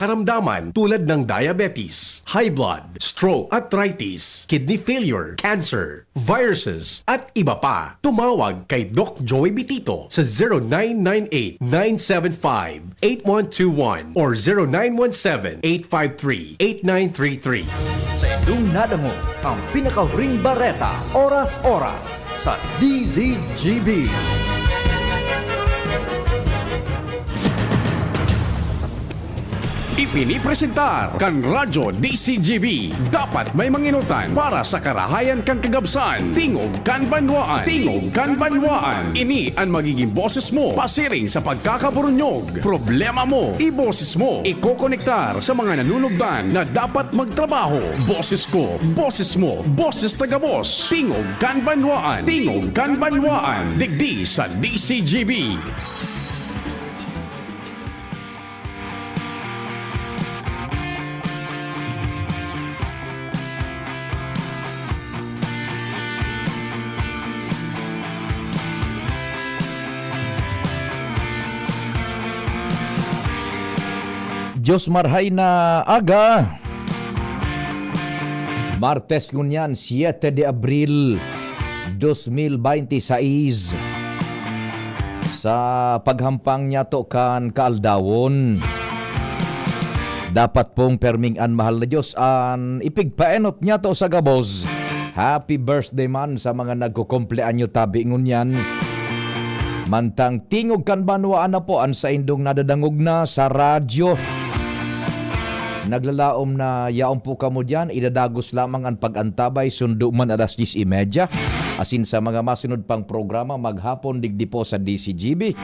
Karamdaman tulad ng diabetes, high blood, stroke, arthritis, kidney failure, cancer, viruses, at iba pa. Tumawag kay Doc Joey Bitito sa 0998-975-8121 or 0917-853-8933. Sa inyong nadango, ang pinaka-ring bareta, oras-oras sa DZGB. Ipinipresentar kan Radyo DCGB. Dapat may manginutan para sa karahayan kan kagabsan. Tingog kan banwaan. Tingog kan banwaan. Ini ang magiging boses mo pasiring sa pagkakaburunyog. Problema mo, iboses mo. Ikokonektar sa mga nanunugdan na dapat magtrabaho. Boses ko, boses mo, boses taga-boss. Tingog kan banwaan. Tingog kan banwaan. Digdi sa DCGB. Diyos marhay na aga. Martes ngunyan, 7 de Abril 2026. Sa paghampang niya to kan kaaldawon. Dapat pong permingan mahal na Diyos an ipigpaenot niya to sa gabos. Happy birthday man sa mga nagkukumpleanyo tabi ngunyan. Mantang tingog kan banwaan na po an sa indong nadadangog na sa radyo. Naglalaom na yaon po kamo dyan, idadagos lamang ang pag-antabay, sundo man alas 10:30. Asin sa mga masunod pang programa, maghapon digdi po sa DCGB.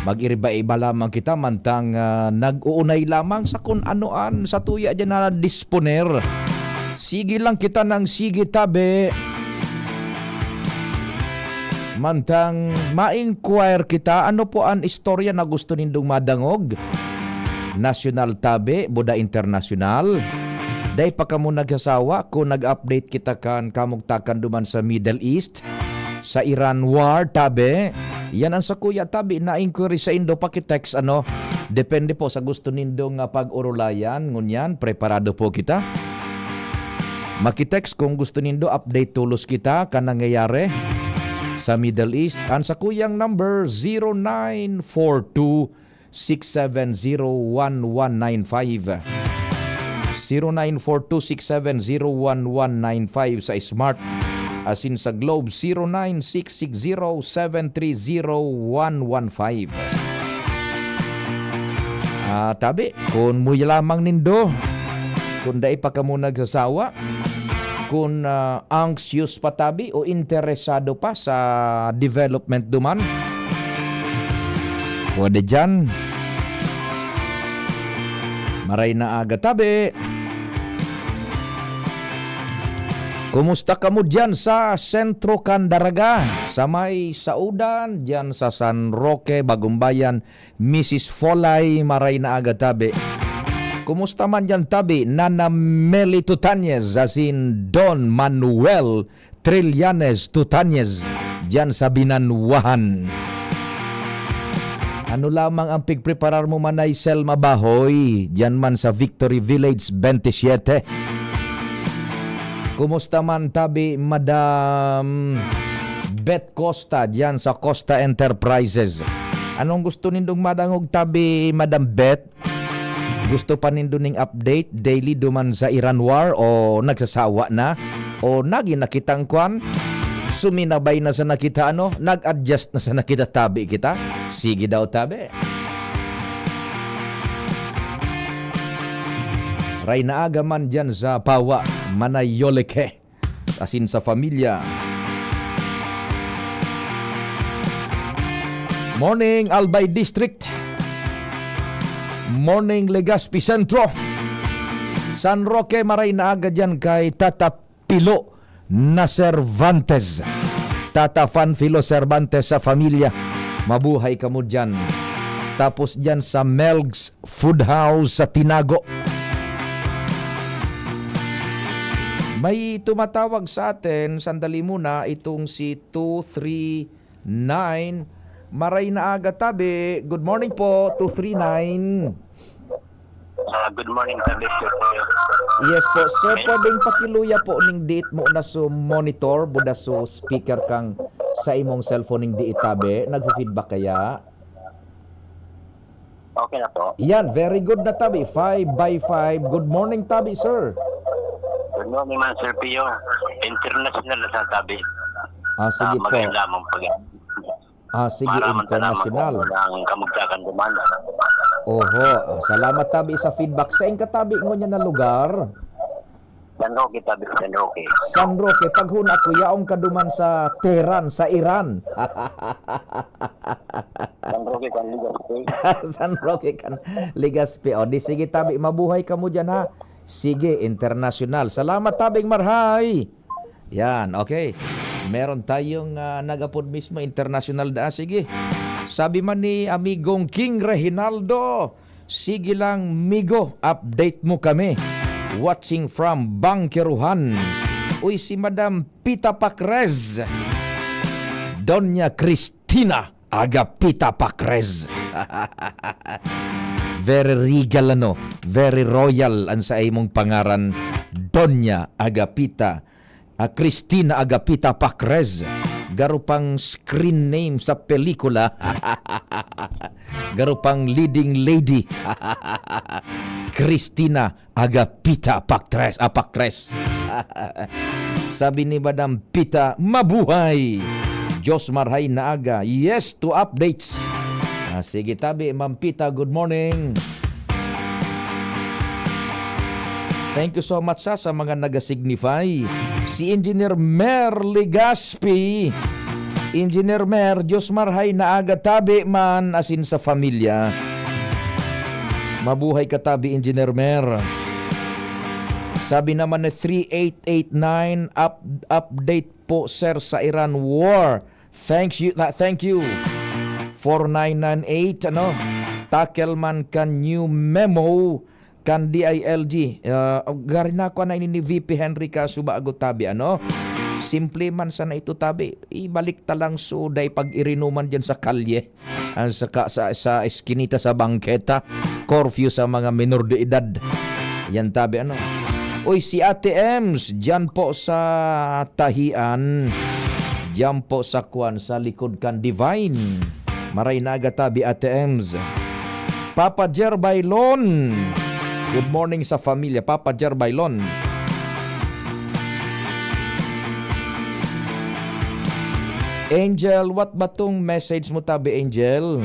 Mag-iriba-iba lamang kita, mantang nag-uunay lamang sa kung anoan sa tuya dyan na disponer. Sige lang kita ng sige tabi. Mantang ma-inquire kita, ano po ang istorya na gusto nindong madangog? National tabi, Buda International. Day pa kamo nagsasawa kung nag-update kita kan kamugtakan duman sa Middle East, sa Iran war tabi. Yan ang sa kuya tabi na inquiry sa Indo pakitext ano. Depende po sa gusto nindong pag-urulayan. Ngunyan, preparado po kita. Makitext kung gusto nindo update tulos kita kan nangyayari sa Middle East. Ang sa kuyang number 0942 0942-670-1195 0942-670-1195 sa Smart. Asin sa Globe 0966-730-115. Tabi, kung muy lamang nindo, kung dai pa kamo nagsasawa, kung anxious pa tabi o interesado pa sa development duman, pwede dyan. Maray na aga tabi. Kumusta ka mo dyan sa Sentro Candaraga? Sa may Saudan, dyan sa San Roque, Bagumbayan, Mrs. Folay, maray na aga tabi. Kumusta man dyan tabi? Nana Meli Tutanyez, asin Don Manuel Trillanes Tutanyez, dyan sa Binanwahan. Ano lamang ang pigpreparar mo manay Selma Bahoy, dyan man sa Victory Village 27. Kumusta man tabi Madam Bet Costa, dyan sa Costa Enterprises. Anong gusto nindong madangog tabi Madam Bet? Gusto pa nindong update daily duman sa Iran war o nagsasawa na? O nagi nakitang kwan? Suminabay na sa nakita ano, nag-adjust na sa nakita tabi kita. Sige daw tabi. Ray na aga man dyan sa Pawa, Manayoleke, asin sa familia. Morning Albay District. Morning Legazpi Centro. San Roque, maray na aga dyan kay Tata Pilo na Cervantes. Tata Fanfilo Cervantes sa familia. Mabuhay ka mo dyan. Tapos dyan sa Melgs Food House sa Tinago. May tumatawag sa atin, sandali muna, itong si 239. Maray na aga tabi. Good morning po, 239. Good morning sa Mr. Yes po, sir, pwedeng pakiluya po ning diit mo na so monitor, buda so speaker kang sa imong cellphone ning diit tabi, nagfi-feedback kaya? Okay na po. Yan, very good na tabi, 5x5. Good morning tabi, sir. Good morning, man, Sir Pio. International na sa tabi. Sige po. Magayon lamang pag Sige, Maraman international. Ang kamugtakan dumana. Oho, salamat tabi sa feedback. Sa ing katabi mo niya na lugar? San Roque tabi, San Roque. San Roque, paghuna ko, yaong kaduman sa Tehran, sa Iran. San Roque kan Ligaspi. San Roque kan Ligaspi. O, di sige tabi, mabuhay ka mo dyan ha. Sige, international. Salamat tabing marhay. Yan, okay. Meron tayong nagapod mismo, international da. Sige. Sabi man ni amigong King Reginaldo, sige lang migo, update mo kami. Watching from Bangkeruhan. Uy, si Madam Pita Pacrez. Doña Cristina Agapita Pacrez. Very regal very royal ang sa imong pangaran, Doña Agapita Cristina Agapita Pacrez. Garo pang screen name sa pelikula. Garo pang leading lady. Cristina Agapita Pacrez. Sabi ni Madam Pita, mabuhay. Diyos marhay na aga. Yes to updates. Sige tabi, Ma'am Pita, good morning. Thank you so much sa mga nagasignify. Si Engineer Mer Ligaspi. Engineer Mer, Diyos marhay na aga tabi man asin sa familia. Mabuhay ka tabi, Engineer Mer. Sabi naman na 3889, update po sir sa Iran war. Thank you. 4998, tackle man kan new memo kan DILG. Garin ako na ini ni VP Henry Casuba Agotabi, Simple man sana ito tabi. Ibalik talang suday pag irinuman dyan sa kalye. Sa eskinita sa bangketa. Curfew sa mga minor de edad. Yan tabi, Uy, si Ate Ems, dyan po sa tahian. Dyan po sa kwan, sa likod kan Divine. Maray na agatabi, Ate Ems. Papa Jer Bailon. Good morning sa familia, Papa Jer Bailon. Angel, what ba tong message mo tabi, Angel?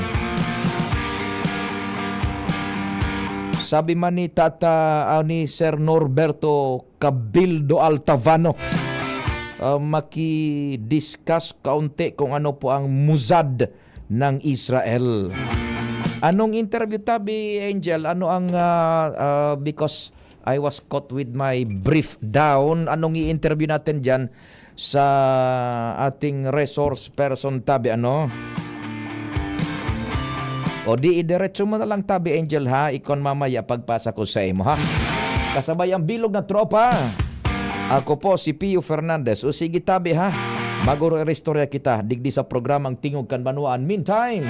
Sabi man ni ni Sir Norberto Cabildo Altavano, maki-discuss kaunti kung ano po ang Mossad ng Israel. Anong interview tabi, Angel? Ano ang, because I was caught with my brief down, anong i-interview natin dyan sa ating resource person tabi, O di idiretso mo na lang tabi, Angel, ha? Ikon mamaya pagpasa ko sa imo, ha? Kasabay ang bilog na tropa. Ako po si Pio Fernandez. O sige tabi, ha? Maguro restorya kita digdi sa programang Tingog kan Banwaan. Meantime,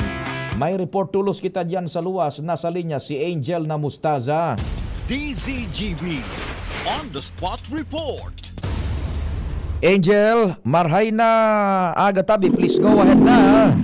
may report tulos kita diyan sa luwas. Nasa linya si Angel na Mustaza. DZGB On the Spot Report. Angel, marhay na aga tabi. Please go ahead na, ha?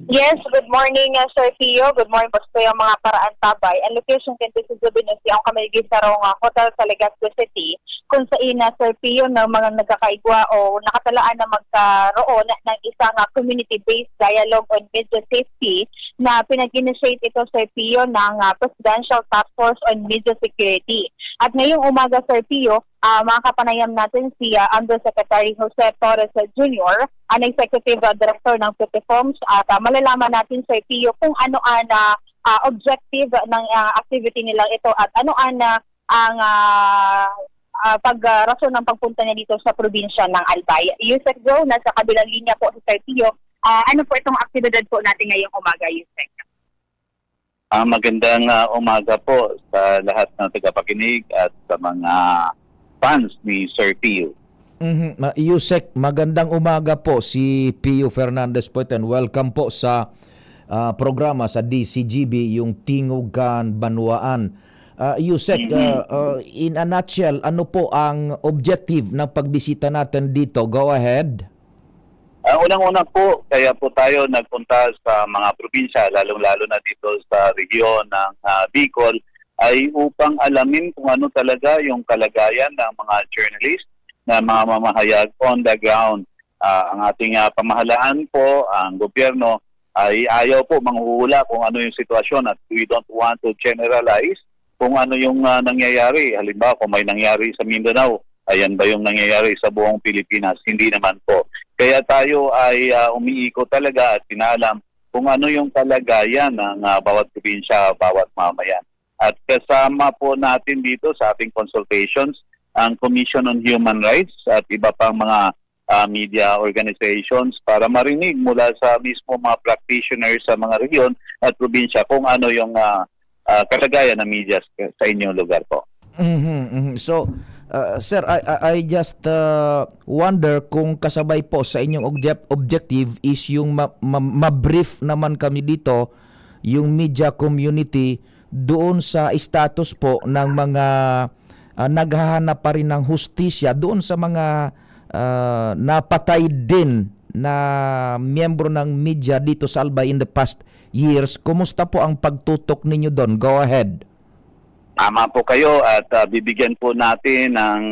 Yes, good morning, Sir Pio. Good morning po sa mga paraan tabay. Ang location kento sa Zubinasi ang kamiligi sa hotel sa Legazpi City. Kung sa ina, Sir Pio, na mga nagkakaigwa o nakatalaan na magkaroon ng isang community-based dialogue on media safety na pinag-initiate ito, Sir Pio, ng Presidential Task Force on Media Security. At ngayong umaga, Sir Pio, makakapanayam natin si Undersecretary Jose Torres Jr., ang Executive Director ng Petiforms, at malalaman natin, Sir Pio, kung ano ang objective ng activity nila ito at ano ang rason ng pagpunta niya dito sa probinsya ng Albay. Yusek Joe, nasa kabilang linya po si Sir Pio. Ano po itong aktibidad po natin ngayong umaga, Yusek? Magandang umaga po sa lahat ng tagapakinig at sa mga fans ni Sir Pio. Yusek, magandang umaga po. Si Pio Fernandez po and welcome po sa programa sa DCGB, yung Tingog kan Banwaan. Yusek, in a nutshell, ano po ang objective ng pagbisita natin dito? Go ahead. Unang-una po, kaya po tayo nagpunta sa mga probinsya, lalong-lalo na dito sa rehiyon ng Bicol, ay upang alamin kung ano talaga yung kalagayan ng mga journalist na mga mamahayag on the ground. Ang ating pamahalaan po, ang gobyerno, ay ayaw po manghuhula kung ano yung sitwasyon at we don't want to generalize kung ano yung nangyayari. Halimbawa, kung may nangyari sa Mindanao, ayan ba yung nangyayari sa buong Pilipinas? Hindi naman po. Kaya tayo ay umiikot talaga at pinaalam kung ano yung kalagayan ng bawat probinsya, bawat mamayan. At kasama po natin dito sa ating consultations ang Commission on Human Rights at iba pang mga media organizations para marinig mula sa mismo mga practitioners sa mga rehiyon at probinsya kung ano yung kalagayan ng media sa inyong lugar po. So, sir, I just wonder kung kasabay po sa inyong objective is yung ma-brief naman kami dito yung media community doon sa status po ng mga naghahanap pa rin ng hustisya doon sa mga napatay din na miyembro ng media dito sa Albay in the past years. Kumusta po ang pagtutok ninyo doon? Go ahead. Tama po kayo at bibigyan po natin ng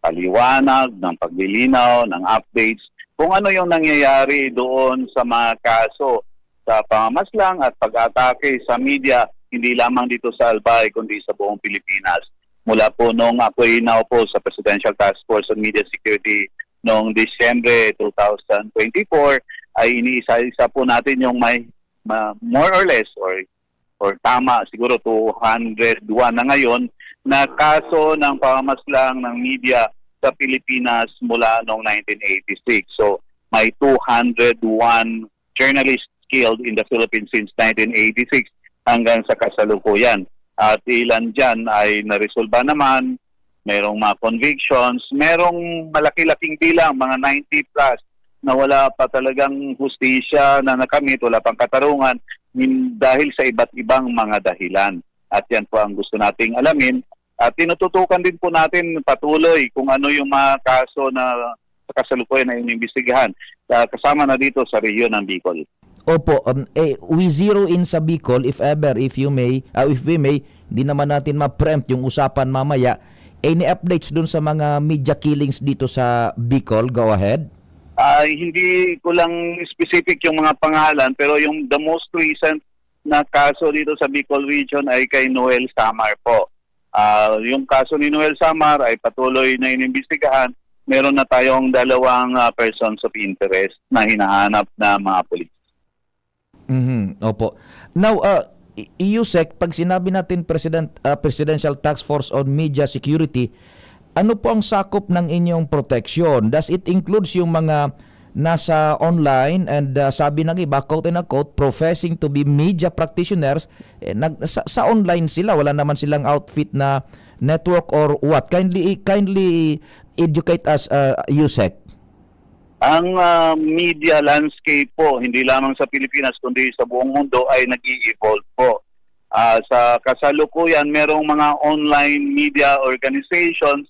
paliwanag, ng paglilinaw, ng updates kung ano yung nangyayari doon sa mga kaso sa pamamaslang at pag-atake sa media, hindi lamang dito sa Albay kundi sa buong Pilipinas. Mula po nung ako'y naupo sa Presidential Task Force on Media Security noong Disyembre 2024 ay iniisa-isa po natin yung may more or less or tama siguro 201 na ngayon na kaso ng pamamaslang ng media sa Pilipinas mula noong 1986. So may 201 journalists killed in the Philippines since 1986 hanggang sa kasalukuyan. At ilan dyan ay naresolba naman, merong mga convictions, merong malaki-laking bilang, mga 90 plus na wala pa talagang hustisya na nakamit, wala pang katarungan dahil sa iba't ibang mga dahilan. At yan po ang gusto nating alamin. At tinututukan din po natin patuloy kung ano yung mga kaso na sa kasalukuyan na inimbestigahan. Kasama na dito sa rehiyon ng Bicol. Opo, we zero in sa Bicol if we may, di naman natin ma-preempt yung usapan mamaya. Any updates dun sa mga media killings dito sa Bicol? Go ahead. Hindi ko lang specific yung mga pangalan pero yung the most recent na kaso dito sa Bicol region ay kay Noel Samar po. Yung kaso ni Noel Samar ay patuloy na inimbestigahan. Meron na tayong 2 persons of interest na hinahanap na mga pulis. Opo. Now, Yusek, pag sinabi natin Presidential Task Force on Media Security, ano po ang sakop ng inyong protection? Does it includes yung mga nasa online and sabi ng iba, quote and quote, professing to be media practitioners, sa online sila, wala naman silang outfit na network or what? Kindly educate us, Yusek. Ang media landscape po, hindi lamang sa Pilipinas kundi sa buong mundo ay nag-i-evolve po. Sa kasalukuyan, merong mga online media organizations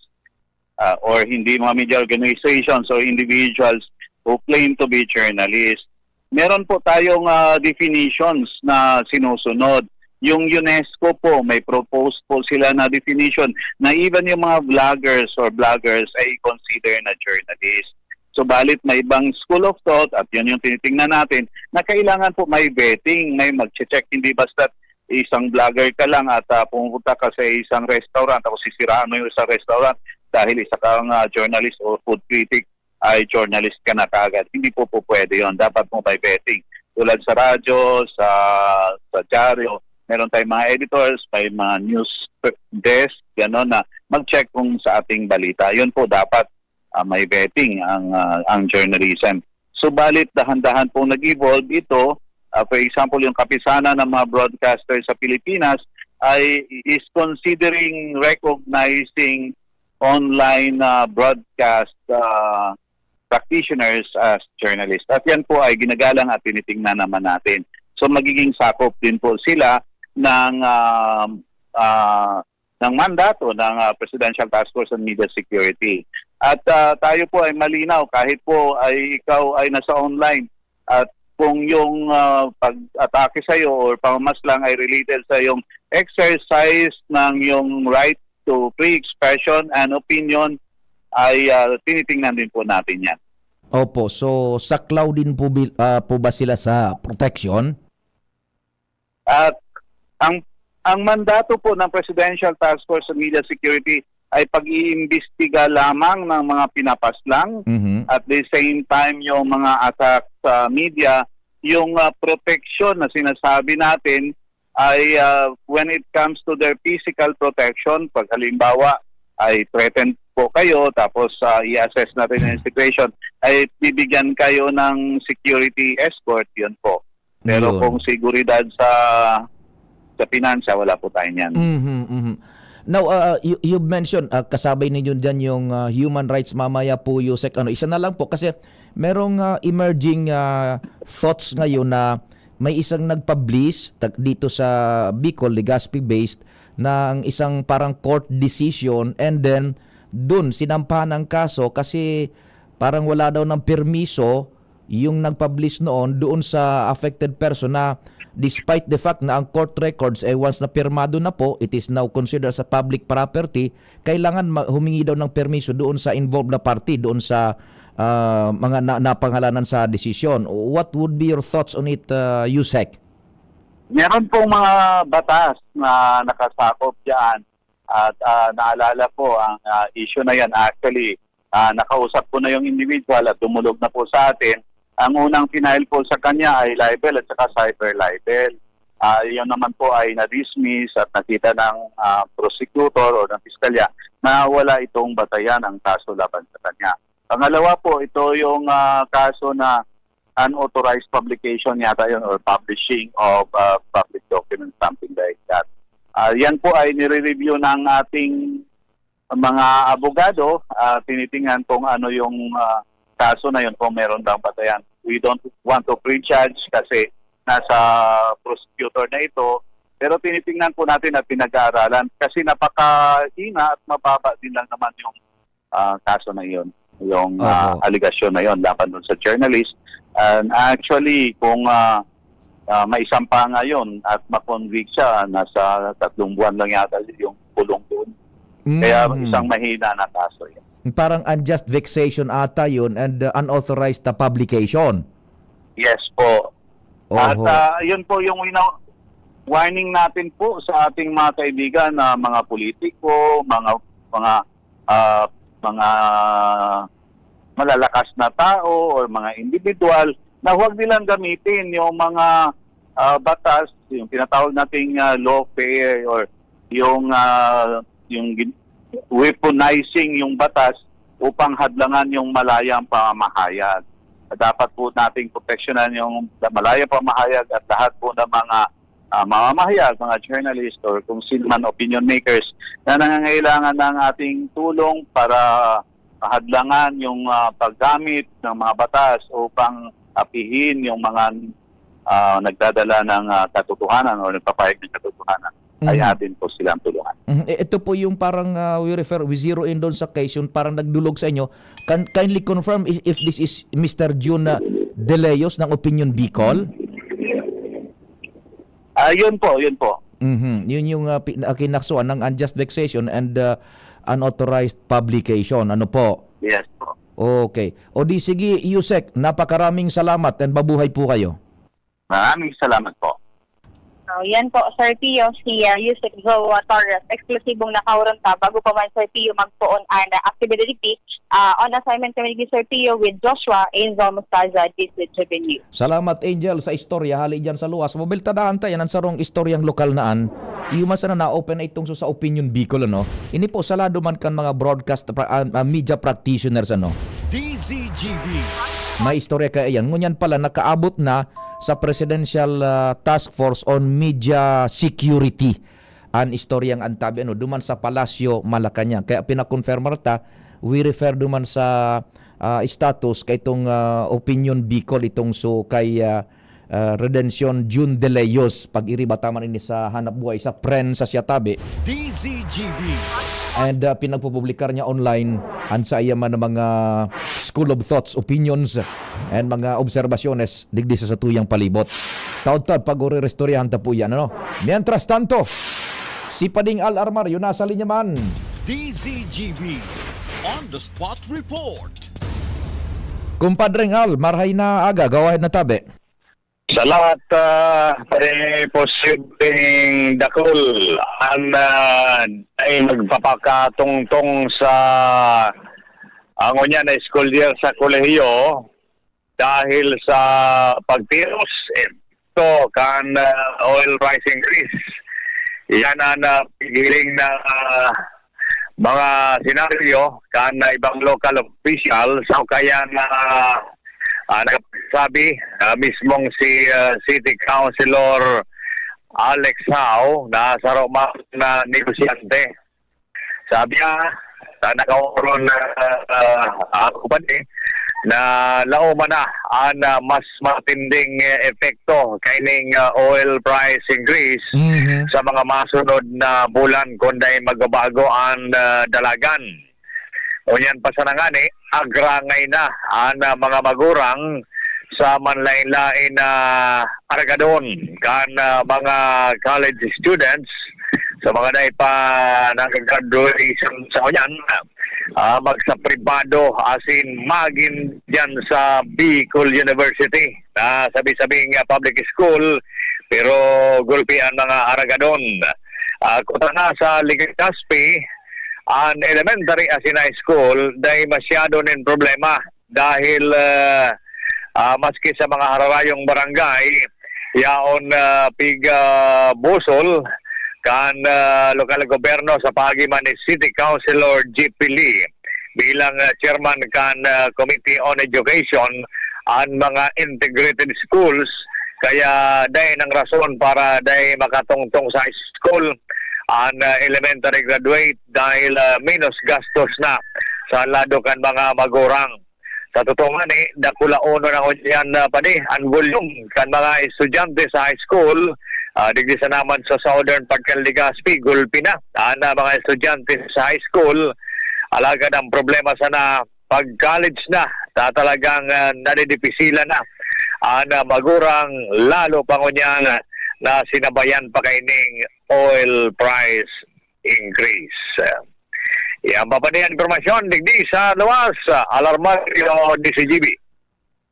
or hindi mga media organizations or individuals who claim to be journalists. Meron po tayong definitions na sinusunod. Yung UNESCO po, may propose po sila na definition na even yung mga vloggers or bloggers ay consider na journalists. So balit may ibang school of thought at yun yung tinitingnan natin na kailangan po may vetting, may mag-check, hindi basta isang vlogger ka lang at pumunta ka sa isang restaurant tapos sisiraan mo yung isang restaurant dahil isa kang journalist o food critic ay journalist ka na kaagad. Hindi po pwede yun. Dapat mo may vetting. Tulad sa radyo, sa dyaryo, meron tayong mga editors, may mga news desk, gano'n na mag-check kung sa ating balita. Yun po dapat may vetting ang journalism. Subalit dahan-dahan pong nag-evolve ito. For example, yung kapisanan ng mga broadcasters sa Pilipinas is considering recognizing online broadcast practitioners as journalists. At yan po ay ginagalang at tinitingnan naman natin. So magiging sakop din po sila ng ng mandato ng Presidential Task Force on Media Security. At tayo po ay malinaw kahit po ay ikaw ay nasa online at kung yung pag-atake sa iyo or pamamaslang ay related sa yung exercise ng yung right to free expression and opinion ay tinitingnan din po natin yan. Opo, so saklaw din po ba sila sa protection? At ang mandato po ng Presidential Task Force on Media Security ay pag-iimbestiga lamang ng mga pinapaslang. At the same time yung mga attack sa media, yung protection na sinasabi natin ay when it comes to their physical protection, pag halimbawa ay threatened po kayo tapos i-assess natin yung situation, ay bibigyan kayo ng security escort, yun po. Pero Yun. kung seguridad sa pinansya, wala po tayo niyan. Now, you mentioned, kasabay ninyo dyan yung human rights mamaya po, Yusek. Isa na lang po kasi merong emerging thoughts ngayon na may isang nagpublish dito sa Bicol, Legazpi-based, ng isang parang court decision and then dun sinampahan ng kaso kasi parang wala daw ng permiso yung nagpublish noon doon sa affected person na despite the fact na ang court records ay once na pirmado na po, it is now considered as a public property, kailangan humingi daw ng permiso doon sa involved na party, doon sa mga napangalanan sa desisyon. What would be your thoughts on it, Yusek? Meron pong mga batas na nakasakop dyan at naalala po ang issue na yan. Actually, nakausap ko na yung individual at dumulog na po sa atin. Ang unang final po sa kanya ay libel at saka cyber libel. Yun naman po ay na-dismiss at nakita ng prosecutor o ng piskalya na wala itong batayan ang kaso laban sa kanya. Pangalawa po, ito yung kaso na unauthorized publication yata yun or publishing of public documents, something like that. Yan po ay nire-review ng ating mga abogado. Tinitingnan kung ano yung kaso na yun kung meron bang batayan. We don't want to prejudge kasi nasa prosecutor na ito. Pero tinitingnan po natin at pinag-aaralan kasi napakahina at mababa din lang naman yung kaso na yun. Yung aligasyon na yun laban dun sa journalist. And actually, kung maisampa nga yun at makonvict siya, nasa 3 buwan lang yata yung kulong doon. Kaya isang mahina na kaso yan. Parang unjust vexation ata yun and unauthorized publication. Yes po. At yun po yung warning natin po sa ating mga kaibigan na mga politiko, mga malalakas na tao o mga individual na huwag nilang gamitin yung mga batas, yung tinatawag nating lawfare or yung weaponizing yung batas upang hadlangan yung malayang pamamahayag. Dapat po nating proteksyonan yung malayang pamamahayag at lahat po ng mga mamamahayag, mga journalist or kung sino man opinion makers na nangangailangan ng ating tulong para hadlangan yung paggamit ng mga batas upang apihin yung mga nagdadala ng katotohanan o nagpapahayag ng katotohanan. Ay atin po silang tulungan. Ito po yung parang we zero in doon sa case, yung parang nagdulog sa inyo. Kindly confirm if this is Mr. June De Leos ng Opinion Bicol? Yun po. Yun yung kinaksuan ng unjust vexation and unauthorized publication. Ano po? Yes po. Okay. O di sige, Yusek, napakaraming salamat and babuhay po kayo. Maraming salamat po. So, yan po, Sir Pio, si Yusek Zoa Torres, eksklusibong nakauronta bago pa man Sir Pio magpuon ang activity on assignment kami ni Sir Pio with Joshua Angel Mustaza, District Revenue. Salamat, Angel, sa istorya. Hali dyan sa luwas. Mobilta daan tayo ng sarong istoryang lokal naan. Iuman sana na-open na itong sa Opinion Bicol, ano? Ini po, salado man kan mga broadcast media practitioners, ano? DZGB. May istorya kaya yan. Ngunyan pala, nakaabot na sa Presidential Task Force on Media Security ang istoryang antabi duman sa Palasyo Malacañang. Kaya pinakonfirmar ta, we refer duman sa status kay itong Opinion Bicol itong so kay Redención June de Leyos pag-iri bataman ini sa hanap buhay sa Pren sa Siatabe. DZGB. And pinagpupublikar niya online ansa iya man ang mga school of thoughts, opinions and mga obserbasyones digdi sa tuyang palibot. Taod-taod pag-restoryahan ta po yan, ano? Mientras tanto, si Pading Al Armario nasa linya man. DZGB. On the spot report. Kumpadreng Al, marhay na aga, gawahin na tabi. Sa lahat posibleng dakol ay magpapakatungtong sa ang unya na school year sa kolehiyo dahil sa pagtiros ito kan oil price increase. Yan ang pigiling na mga senaryo kan ibang local official sa kaya na nagsabi mismong si City Councilor Alex Hao na sa Roma na negosyante. Sabi niya, nakaroon na ako pa na lauma na ang mas matinding epekto kaining oil price increase sa mga masunod na bulan kundi magbabago ang dalagan. Unyan pa sa nangani, agrangay na ang mga magurang sa manlain-lain na aragadon kan mga college students sa mga day pa nag-graduation sa unyan magsa privado asin magin dyan sa Bicol University na sabi-sabing public school pero gulpian mga aragadon. Kuta na sa Legazpi ang elementary asin high school dahil masyado nin problema dahil maski sa mga hararayong barangay yaon busol kan lokal gobyerno sa pagiman ni City Councilor G.P. Lee bilang chairman kan Committee on Education ang mga integrated schools kaya dahil ng rason para dahil makatungtong sa school ang elementary graduate dahil minus gastos na sa lado kan mga magurang. Sa totoo nga dakula uno na yan ang volume kan mga estudyante sa high school digdi sa naman sa southern part kan Legazpi, gulpi na ang mga estudyante sa high school alagad ang problema sana pag college na talagang nadidipisilan na ang magurang lalo pangunyan na sinabayan pa kaining oil price increase. Yan pa niyan informasyon digdi sa luwas Alarmario DCGB.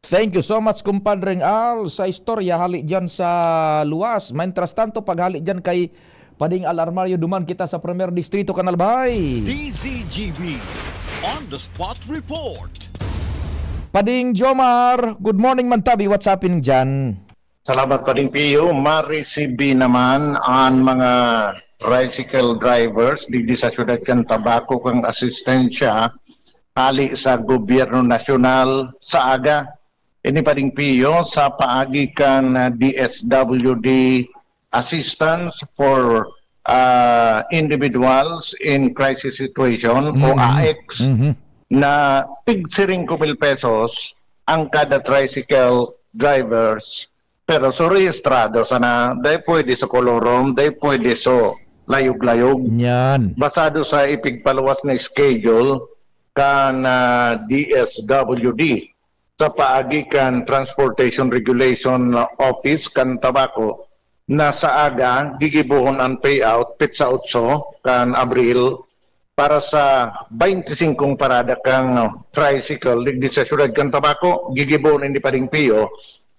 Thank you so much, kumpadreng Al, sa istorya hali dyan sa luwas. Mientras tanto, paghali dyan kay Pading Al Armario, duman kita sa Premier Distrito, Kanalbay. DZGB. On the spot report. Pading Jomar, good morning Mantabi, what's happening dyan? Salamat pa rin Pio. Ma-receive naman ang mga tricycle drivers digdi sa syudad kan Tabaco kang asistensya hali sa gobyerno nasyonal sa aga. Ini pa rin Pio sa paagi kan DSWD Assistance for Individuals in Crisis Situation o AX na tig 5,000 pesos ang kada tricycle drivers. Pero so rehistrado sana, dahil pwede sa kolorom, dahil pwede sa layog-layog. Yan. Basado sa ipigpaluwas na schedule kan DSWD sa paagi kan Transportation Regulation Office kan Tabaco na sa aga gigibuhon ang payout pitsa 8 kan Abril para sa 25 parada kang tricycle digdi sa syudad kan Tabaco gigibuhon hindi pa ring Pio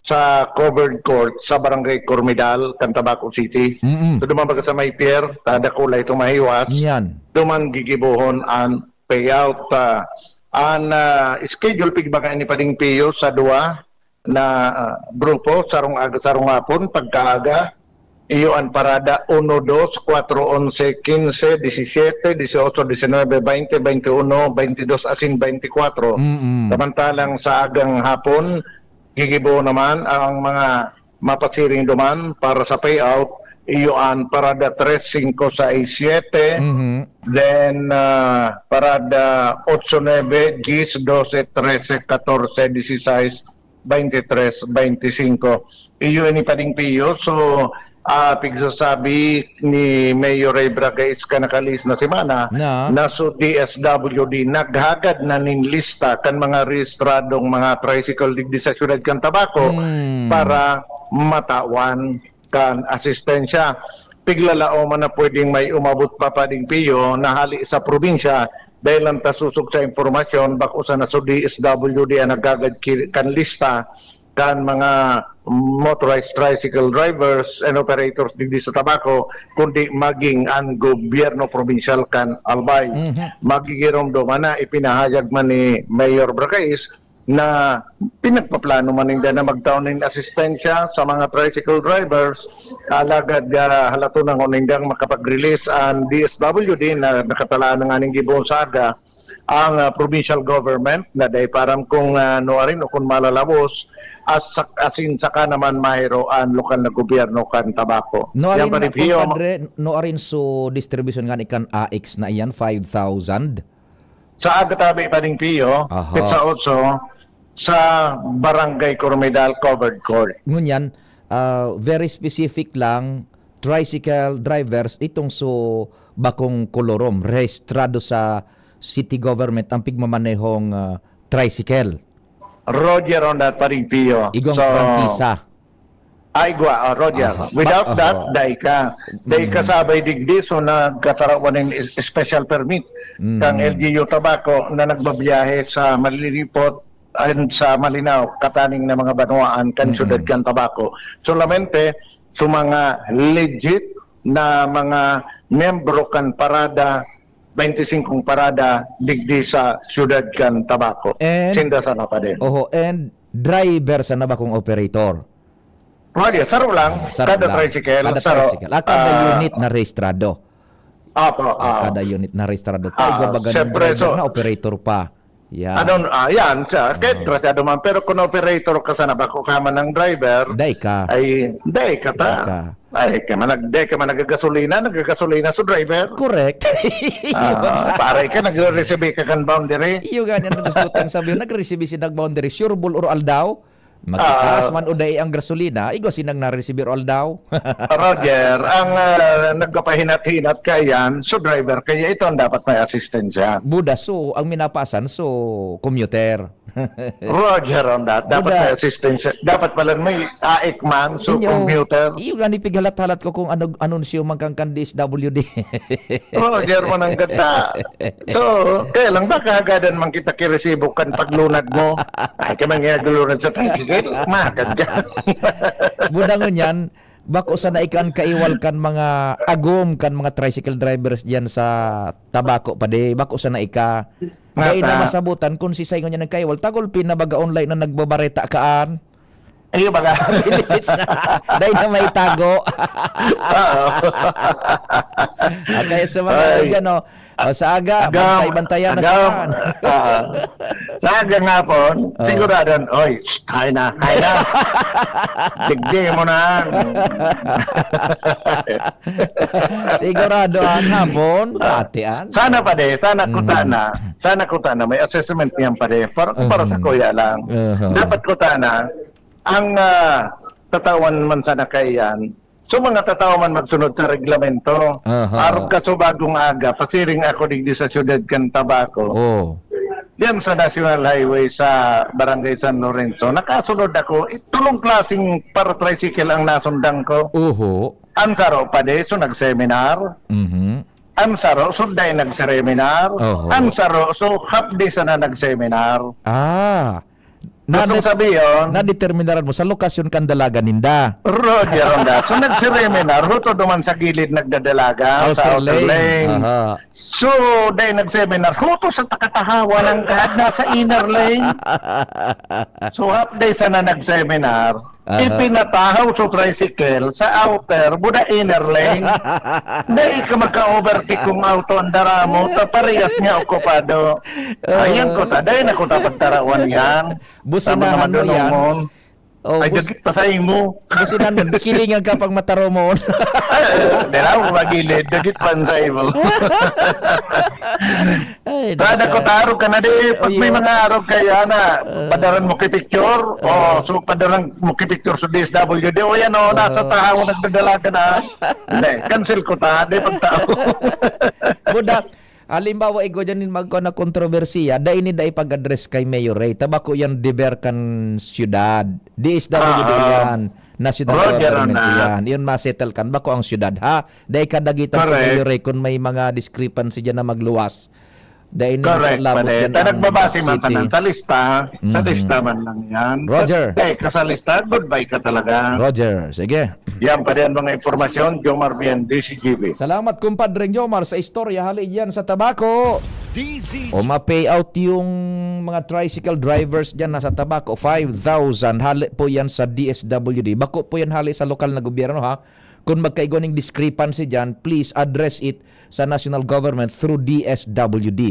sa covered court sa Barangay Cormidal, Cantabaco City. So duman baga sa may pier, tada kulay ito mahiwas. Yan. Duman gigibuhon ang payout. Ang schedule pigbaga ni Pading Pio sa dua na grupo, sarong aga, sarong hapon, pagkaaga, iyo ang parada 1, 2, 4, 11, 15, 17, 18, 19, 20, 21, 22, asin 24. Samantalang sa agang hapon, gigibo naman ang mga mapasiring duman para sa payout iyo ang parada 3, 5, 6, 7 then parada 8, 9, 10, 12, 13, 14, 16, 23-25. Iyo ni Pading Pio. So, pigsasabi ni Mayor Ray Bragais kanakalis na semana Na? so DSWD naghagad na nin lista kan mga rehistradong mga tricycle digdi sa syudad kan Tabaco para matawan kan asistensya. Piglalao man na pwedeng may umabot pa Pading Pio na hali sa probinsya dahil lang tasusok sa impormasyon bako sa naso DSWD ang naghagad kan lista kan mga motorized tricycle drivers and operators digdi sa Tabaco kundi maging ang gobyerno provincial kan Albay. Magigirom do man na ipinahayag man ni Mayor Bragais na pinagpaplano man nila na magtaon ng asistensya sa mga tricycle drivers alagad halato ng unindang makapag-release ang DSWD na nakatalaan ng aning gibon saga ang provincial government na day parang kung nuarin o kung malalabos asin saka naman mahiro ang lokal na gobyerno kan Tabaco. Noarin Yan, na Pading Pio, compadre, noarin so distribution nga ikan AX na iyan 5,000. sa agatabi Pading Pio, Aha. Pizza Otso, sa Barangay Cormedal Covered Court. Ngunyan, very specific lang tricycle drivers itong so bakong kolorom rehistrado sa city government ang pigmamanehong tricycle. Roger on that Pading Pio. Igong prangkisa. Aigwa, Roger. Aha. Without Aha. that, day ka sabay digdi so nagkatarawan ng special permit kang LGU Tabaco na nagbabiyahe sa Malilipot and sa Malinaw, kataning na mga banwaan kan syudad kan Tabaco. Solamente sa mga legit na mga membro kan parada 25 parada digdi sa syudad kan Tabaco. And- Sinda sana pa din. Oho, and driver sa nabakong operator. Roger, saro lang. Sarap Kada lang. tricycle. Kada saro. tricycle. Kada unit na rehistrado. Apo, Kada unit na rehistrado. Tayo baga ng siyempre, driver so- na operator pa. Yan. Yan, kahit trasado man. Pero kung operator ka sana, bako ka man ng driver, Day ka. ay, day ka ta. Day ka. Ay, day ka man nagagasolina sa driver. Correct. Paray ka, nag-receive ka kan boundary. Iyo ganyan ang gusto tang sabi nag-receive si boundary sureball or aldaw. Magkitaas man uday ang gasolina, igo sinang na-receive or aldaw. Roger, ang nagpapahinat-hinat ka yan, so driver, kaya ito ang dapat may assistensya. Buda so ang minapasan so commuter. Roger on that. Dapat Buda. may assistensya. Dapat pala may AIC man, so commuter. Iyo gani pighalat-halat ko kung ano anunsyo magkang DSWD. Roger mo ng ganda. So, kaya lang ba kagadan man kita kiresibo kan paglunad mo? Ay, ka man ginagulunad sa tricycle. Magad ka. Budangon yan, bako sa naikan kaiwal kan mga agom kan mga tricycle drivers diyan sa Tabaco pa de, bako sa naika. Dahil na masabutan kung si Saingon niya nagkaiwal, tagol pinabaga online na nagbabareta kaan. Ayun ba ka? Benefits na. Dahil na may tago. Kaya sa mga dyan, sa aga, bantay-bantayan na saan. Sa aga nga po, sigurado, oy, kaya na. Digdi mo na. Sigurado ang hapon, atian. Sana pa de, sana kuta na, may assessment niyan pa de, para sa kuya lang. Dapat kuta na, ang tatawan man sana kayan, so mga tatawa man magsunod sa reglamento. Araw ka so bagong aga, pasiring ako digdi sa syudad kan Tabaco. Oh. Diyan sa National Highway sa Barangay San Lorenzo, nakasunod ako, itulong klaseng para tricycle ang nasundang ko. Ang saro pa de, so nag-seminar. Ang saro, so dahil nag-seminar. Ang saro, so half day sana nag-seminar. Gustong sabihin, Na-determinaran mo sa lokasyon kang dalaga ninda. Roger on that. So nag-seminar, huto duman sa gilid nagdadalaga sa outer lane. So, dahil nag-seminar, huto sa takatahawa ng kahit nasa inner lane. So, half day sana nag-seminar, ipinatahaw sa tricycle sa outer, buda inner lane. Dahil ka magka-overtake kung auto ang dara mo, parehas niya okupado. Ayan ko ta, dahil ako dapat tarawan yan. Businahan mo yan. Ay, dagit pa sa imo. Businahan mo, kilingan ka pang mataro mo. Dala mo magilid, dagit pa sa imo. Ay, Sada ko taro ka na di, pag may Ayun. mga araw kaya na, padaran mo picture, so padaran mo picture sa DSWD, o yan o, nasa tao, nagdadala ka na. Hindi, cancel ko ta, di pagtao. Budak, halimbawa igo dyan magko na kontrobersiya, da ini da ipag-address kay Mayor Ray. Tabako yan Diverkan Syudad. DSWD yan. National Roger Government na. yan. Yun masettle kan. Bako ang syudad. Ha? Dahil kadagitan sa Correct. Mayor Ray kung may mga discrepancy dyan na magluwas. Dahil ini Correct, sa labot pare. yan Ta ang nagbabase man city. tanan sa lista, sa lista man lang yan. Roger. Ka sa lista, goodbye ka talaga. Roger, sige. Yan pa rin mga informasyon, Jomar Bien, DCGB. Salamat kumpadreng Jomar sa istorya. Hali yan sa tabako. DZ O ma-payout yung mga tricycle drivers dyan nasa tabako, 5,000 hali po yan sa DSWD. Bako po yan hali sa lokal na gobyerno ha. Kung magkaigoning discrepancy dyan, please address it sa national government through DSWD.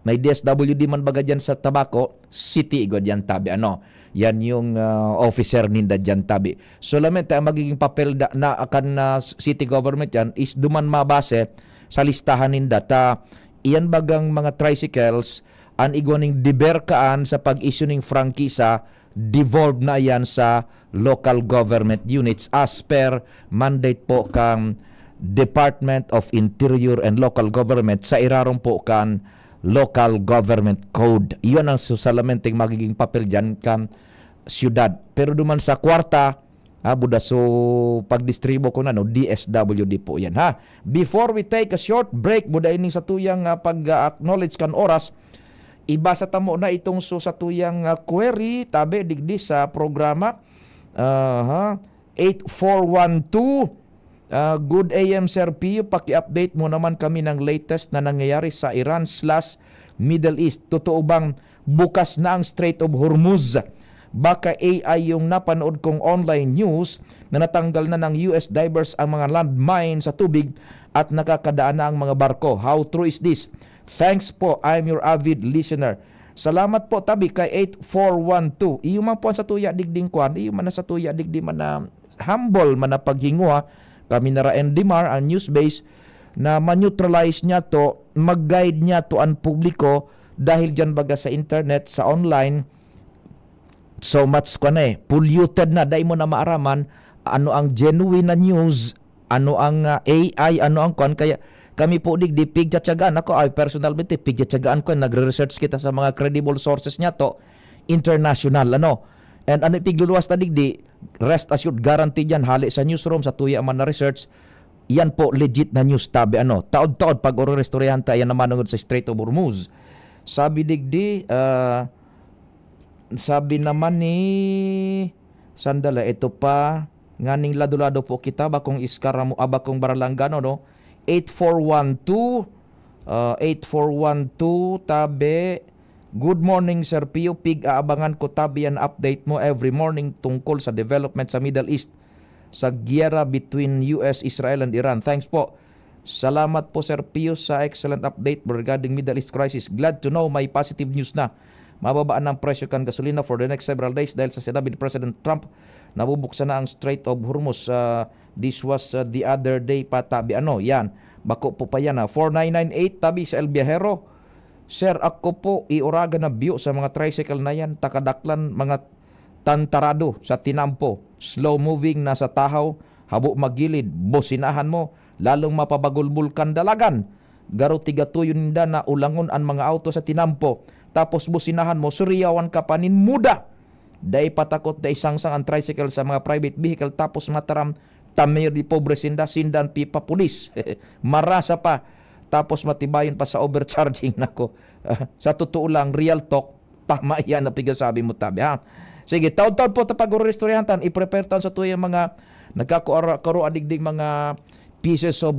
May DSWD man baga dyan sa tabako, city igo dyan tabi. Ano? Yan yung officer ninda dyan tabi. Solamente ang magiging papel na akan city government yan is duman mabase sa listahan ninda. Iyan bagang mga tricycles ang igwaning diberkaan sa pag-issue ng frankisa, devolved na yan sa local government units as per mandate po kang Department of Interior and Local Government sa irarong po kan Local Government Code. Iyon ang susalamenteng magiging papel dyan kan syudad. Pero duman sa kwarta, buda so pagdistribo ko na no, DSWD po yan ha. Before we take a short break, buda ini sa tuyang pag-acknowledge kan oras, ibasa tamo na itong so sa tuyang query, tabi digdi sa programa. 8412 Good AM Sir Pio, paki-update mo naman kami ng latest na nangyayari sa Iran/Middle East. Totoo bang bukas na ang Strait of Hormuz? Baka AI yung napanood kong online news na natanggal na ng US divers ang mga landmine sa tubig at nakakadaan na ang mga barko. How true is this? Thanks po, I'm your avid listener. Salamat po tabi kay 8412. Iyo man po sa tuya digding kwan, iyo man na sa tuya digdi man na humble man na paghinguha kami na Endimar ang news base na ma-neutralize niya to, mag-guide niya to ang publiko dahil dyan baga sa internet, sa online, so much polluted na, dahil mo na maaraman ano ang genuine na news, ano ang AI, ano ang kwan, kaya kami po digdi pigtyagaan ako, ay personalmente pigtyagaan ko, nagre-research kita sa mga credible sources niya to, international, ano, and ano ipigluluwas na digdi, rest assured, guaranteed yan, hali sa newsroom, sa tuya man na research, yan po legit na news tabi, ano, taod-taod pag oro-restoryahan tayo yan naman sa Strait of Hormuz. Sabi digdi, sabi naman ni sandala, ito pa nganing lado-lado po kita bakong iskara mo abakong baralanggano no 8412 tabi, good morning Sir Pio, aabangan ko tabi yan update mo every morning tungkol sa development sa Middle East sa giyera between US, Israel and Iran. Thanks po. Salamat po Sir Pio sa excellent update regarding Middle East crisis. Glad to know may positive news na. Mababaan ng presyo kan gasolina for the next several days dahil sa sinabi ni President Trump nabubuksan na ang Strait of Hormuz. This was the other day pa tabi. Ano, yan. Bako po pa yan. 4998 tabi sa El Viajero. Sir, ako po iuraga na biyo sa mga tricycle na yan. Takadaklan mga tantarado sa tinampo. Slow moving na sa tahaw. Habo magilid. Bosinahan mo. Lalong mapabagulbulkan dalagan. Garo tigatuyon ninda na ulangon ang mga auto sa tinampo. Tapos businahan mo, suryawan ka panin muda. Dahil patakot na isangsang ang tricycle sa mga private vehicle tapos mataram tamir di pobre sindan pipa pulis. Marasa pa. Tapos matibayan pa sa overcharging nako. Sa totoo lang, real talk, tama yan na pigasabi mo tabi ha. Sige, taon-taon po tapag-restoryantan, i-prepare taon sa tuyang mga nagkakaro adigdig mga pieces of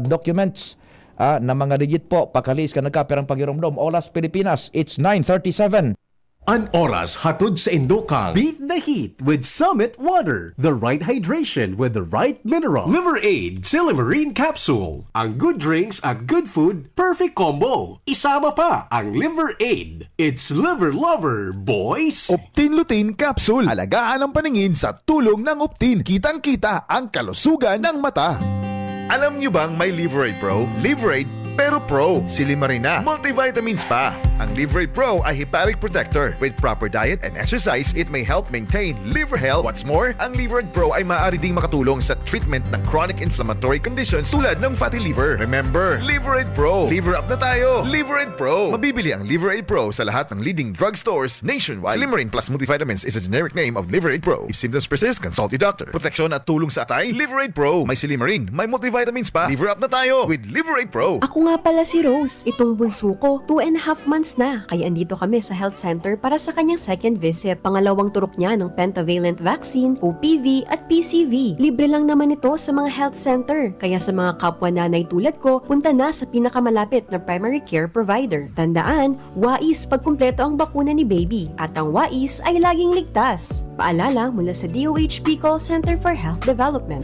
documents na mga digit po, pakalis ka nagkaperang pagiromdom. Olas Pilipinas, it's 9:37. An oras hatod sa Indokang. Beat the heat with Summit Water. The right hydration with the right mineral. Liver Aid Silimarine Capsule. Ang good drinks at good food, perfect combo. Isama pa ang Liver Aid. It's liver lover, boys! Optin Lutein Capsule. Alagaan ang paningin sa tulong ng Optin. Kitang-kita ang kalusugan ng mata. Alam nyo bang may Liver Aid Pro? Liver Aid pero pro. Si Limarina, multivitamins pa. Ang Liver 8 Pro ay hepatic protector. With proper diet and exercise, it may help maintain liver health. What's more, ang Liver 8 Pro ay maaari ding makatulong sa treatment ng chronic inflammatory conditions tulad ng fatty liver. Remember, Liver 8 Pro. Liver up na tayo. Liver 8 Pro. Mabibili ang Liver 8 Pro sa lahat ng leading drugstores nationwide. Limarin Plus Multivitamins is a generic name of Liver 8 Pro. If symptoms persist, consult your doctor. Proteksyon at tulong sa atay, Liver 8 Pro. May Limarin, may multivitamins pa. Liver up na tayo with Liver 8 Pro. Ako nga pala si Rose. Itong bunso ko, 2.5 months na. Kaya andito kami sa health center para sa kanyang second visit. Pangalawang turok niya ng pentavalent vaccine, OPV at PCV. Libre lang naman ito sa mga health center. Kaya sa mga kapwa nanay tulad ko, punta na sa pinakamalapit na primary care provider. Tandaan, wais pag kumpleto ang bakuna ni baby. At ang wais ay laging ligtas. Paalala mula sa DOH Call Center for Health Development.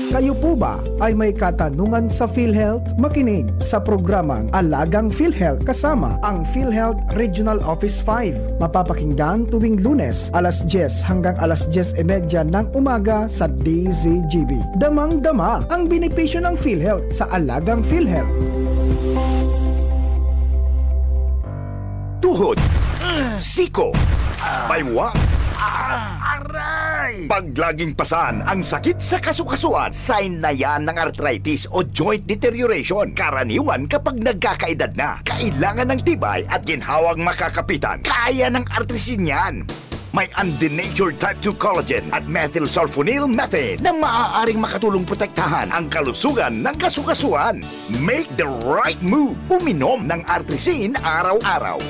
Kayo po ba ay may katanungan sa PhilHealth? Makinig sa programang Alagang PhilHealth kasama ang PhilHealth Regional Office 5. Mapapakinggan tuwing Lunes alas 10 hanggang alas 10:30 ng umaga sa DZGB. Damang-dama ang benepisyo ng PhilHealth sa Alagang PhilHealth. Tuhod, siko, baywa, aray! Pag laging pasan ang sakit sa kasukasuan, sign na yan ng arthritis o joint deterioration. Karaniwan kapag nagkakaedad na, kailangan ng tibay at ginhawang makakapitan. Kaya ng artrisin yan. May undenatured type 2 collagen at methylsulfonyl methane na maaaring makatulong protektahan ang kalusugan ng kasukasuan. Make the right move. Uminom ng artrisin araw-araw.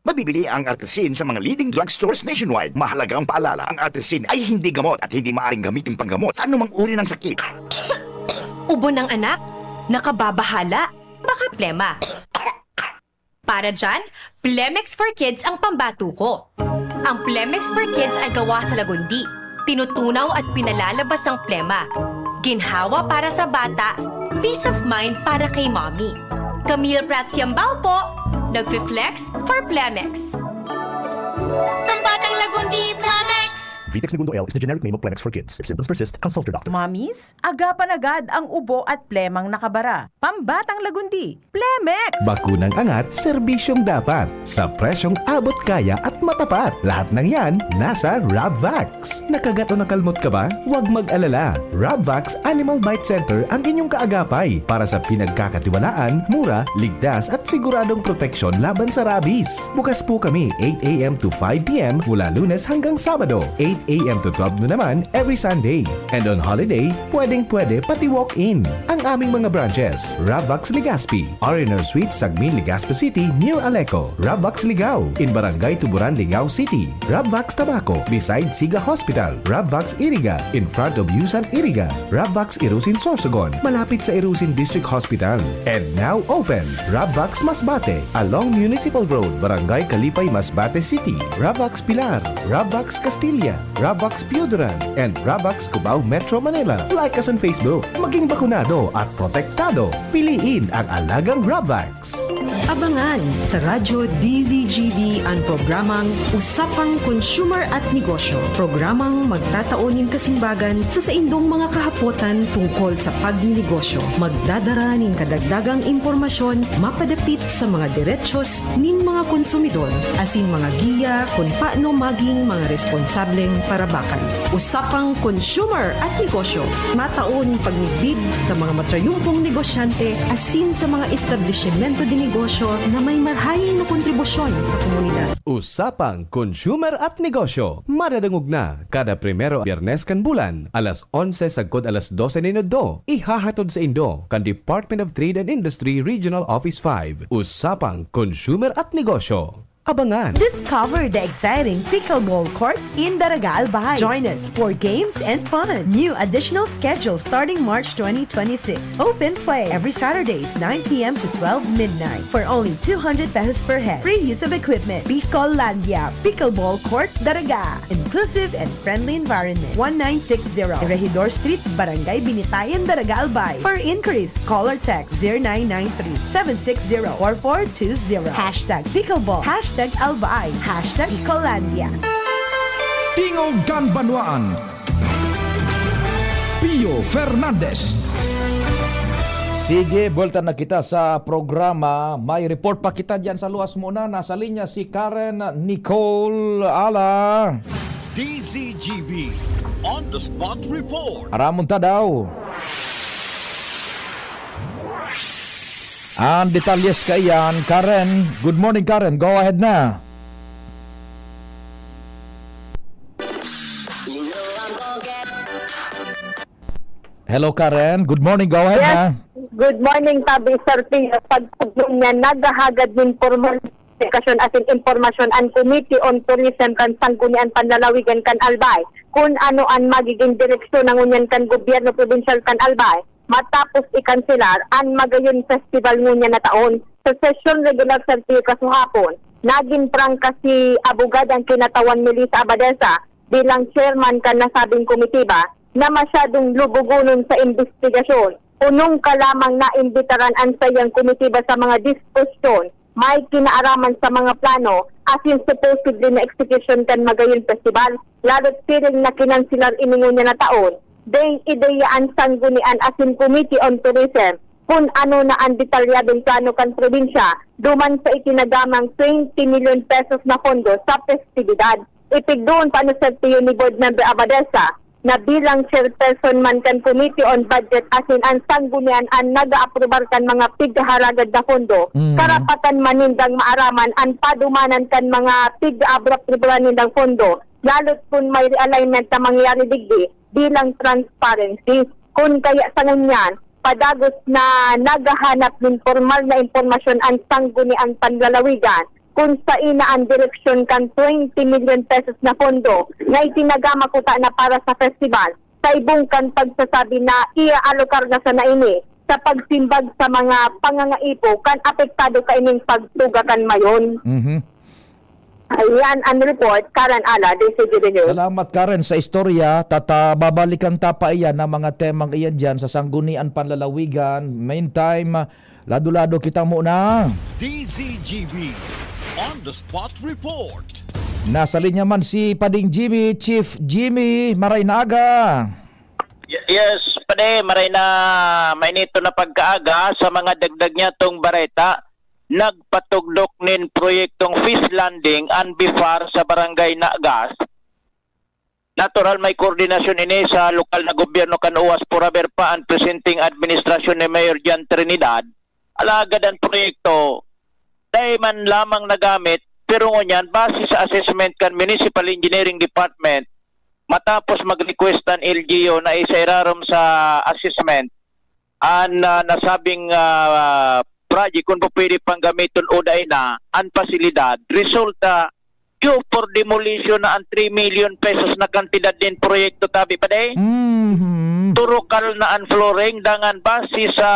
Mabibili ang artrisin sa mga leading drugstores nationwide. Mahalagang paalala, ang artrisin ay hindi gamot at hindi maaaring gamitin panggamot sa anumang uri ng sakit. Ubo ng anak? Nakababahala? Baka plema. Para dyan, Plemex for Kids ang pambato ko. Ang Plemex for Kids ay gawa sa lagundi. Tinutunaw at pinalalabas ang plema. Ginhawa para sa bata, peace of mind para kay mommy. Camille Pratsiambao po, nagfi-flex for Plemex. Ang batang lagundi, Plemex! Vitex Segundo L is the generic name of Plemex for kids. If symptoms persist, consult your doctor. Mamis, agapan agad ang ubo at plemang nakabara. Pambatang lagundi, Plemex! Bakunang angat, serbisyong dapat. Sa presyong abot kaya at matapat. Lahat ng yan, nasa Rabvax. Nakagat o nakalmot ka ba? Huwag mag-alala. Rabvax Animal Bite Center ang inyong kaagapay para sa pinagkakatiwalaan, mura, ligtas at siguradong proteksyon laban sa rabies. Bukas po kami 8 a.m. to 5 p.m. mula Lunes hanggang Sabado, 8 a.m. to 12 na naman every Sunday. And on holiday, pwedeng-pwede pati walk-in. Ang aming mga branches, Rabvax Legazpi, R&R Suite, Sagmin, Legazpi City, near Aleco. Rabvax Ligao, in Barangay Tuburan, Ligao City. Rabvax Tabaco, beside Siga Hospital. Rabvax Iriga, in front of Yusan Iriga. Rabvax Irusin Sorsogon, malapit sa Irusin District Hospital. And now open, Rabvax Masbate, along Municipal Road, Barangay Kalipay, Masbate City. Rabvax Pilar, Rabvax Castilla, Rabvax Pioduran, and Rabvax Cubao Metro Manila. Like us on Facebook. Maging bakunado at protektado. Piliin ang alagang Rabvax. Abangan sa Radyo DZGB ang programang Usapang Consumer at Negosyo. Programang magtataunin kasimbagan sa saindong mga kahapotan tungkol sa pagninegosyo. Magdadara ning kadagdagang impormasyon mapadapit sa mga diretsyon ning mga konsumidor asin mga giya kung paano maging mga responsableng parabakan. Usapang Consumer at Negosyo. Matauning pagnigbig sa mga matrayumpong negosyante asin sa mga establishmento de negosyo na may marhayin na kontribusyon sa komunidad. Usapang Consumer at Negosyo. Madadangog na kada primero Biyernes kan bulan, alas 11 sagkod alas 12 minuto. Ihahatod sa Indo kan Department of Trade and Industry Regional Office 5. Usapang Consumer at Negosyo. Abangan. Discover the exciting pickleball court in Daraga Albay. Join us for games and fun. New additional schedule starting March 2026. Open play every Saturdays 9 p.m. to 12 midnight for only 200 pesos per head. Free use of equipment. Picolandia Pickleball Court Daraga. Inclusive and friendly environment. 1960 Regidor Street, Barangay Binitayan, Daraga Albay. For inquiries, call or text 0993-760-4420. Hashtag Pickleball. Hashtag Albay. Hashtag Picolandia. Tingogan Banwaan. Pio Fernandez. Sige, bulta na kita sa programa. May report pa kita dyan sa luwas muna. Nasa linya si Karen Nicole Ala. DZGB On The Spot Report. Aramon ta daw. Ang detalyes ka iyan, Karen. Good morning, Karen. Go ahead na. Hello, Karen. Good morning. Go ahead na. Good morning, Tabi Sir Pio. Pagtugtong niya, naghahagad ng formal notification as in information and committee on tourism kan sanggunian panlalawigan kan Albay kung ano ang magiging direksyon ng unyan kan gobyerno provincial kan Albay matapos ikanselar ang magayon festival ngunya na taon. Sa session regular Sir Pio kasuhapon, naging prangka si abogad ang kinatawan Melissa Abadesa bilang chairman kan nasabing komitiba na masyadong lubugunon sa investigasyon. Unong ka lamang na imbitaran ang sayang komitiba sa mga diskusyon, may kinaaraman sa mga plano as in supposedly na execution kan magayon festival, lalo't piling na kinansilar iningo niya na taon. Day ideyaan sanggunian as in Committee on Tourism kung ano na ang detalyadong plano kan probinsya duman sa itinagamang 20 million pesos na pondo sa festividad. Ipigdoon pa sa tiyo ni Board Member Abadesa na bilang chairperson man kan Committee on Budget as in ang sanggunian ang naga-aprobar kan mga pigharagad na pondo, karapatan manindang maaraman ang padumanan kan mga pig-aprobar nindang pondo, lalo't kung may realignment na mangyari digdi bilang transparency. Kung kaya sa ganyan, padagos na nagahanap ng formal na impormasyon ang sangguniang panlalawigan kung sa ina ang direksyon kan 20 million pesos na pondo na itinagama ko na para sa festival sa ibong kan pagsasabi na ia-alokar na sa naini sa pagsimbag sa mga pangangaipo kan apektado ka ining pagtugakan mayon. Ayan ang report, Karen Ala, DCGB News. Salamat, Karen, sa istorya. Babalikan tapa iyan ng mga temang iyan dyan sa sanggunian panlalawigan. Meantime, lado-lado kita muna. DZGB On The Spot Report. Nasa linya man si Pading Jimmy, Chief Jimmy Maraynaga. Yes, pade, maray na mainito na pagkaaga sa mga dagdag niya tong bareta. Nagpatugdok nin proyektong fish landing and bifar sa barangay Nagas. Natural may koordinasyon ini sa lokal na gobyerno kan UAS Puraber pa ang presenting administrasyon ni Mayor Jan Trinidad. Alagad ang proyekto dahil man lamang nagamit pero ngunyan base sa assessment kan Municipal Engineering Department matapos mag-request ang LGU na isa-irarom sa assessment ang nasabing project kung po pwede pang gamiton o dahil na ang pasilidad. Resulta, due for demolition na ang 3 million pesos na kantidad din proyekto tabi pa day. Turukal na ang flooring dangan base sa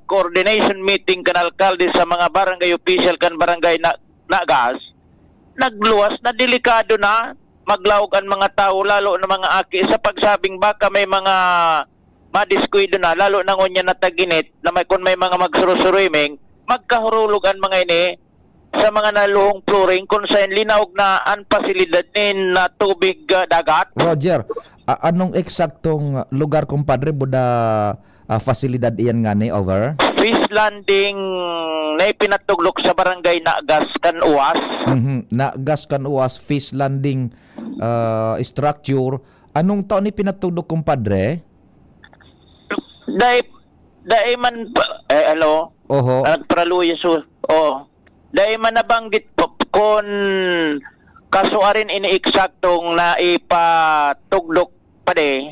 coordination meeting kan alkalde sa mga barangay official kan barangay Nagas. Nagluwas na delikado na maglawag ang mga tao lalo na mga aki sa pagsabing baka may mga madiskuido na lalo na ngunya na taginit na may kung may mga magsurusurimming magkahurulog ang mga ini sa mga naluhong flooring kung saan linaog na ang pasilidad nin na tubig dagat. Roger, anong eksaktong lugar kumpadre buda fasilidad iyan nga ni over? Fish landing na ipinatuglok sa barangay Nagas kan UAS. Nagas kan UAS fish landing structure. Anong taon ni pinatuglok kumpadre? Dahil man hello. Oho. Nagpraluya so. Oh. Dahil man nabanggit po kung kasuarin ini eksaktong na ipatuglok pa de.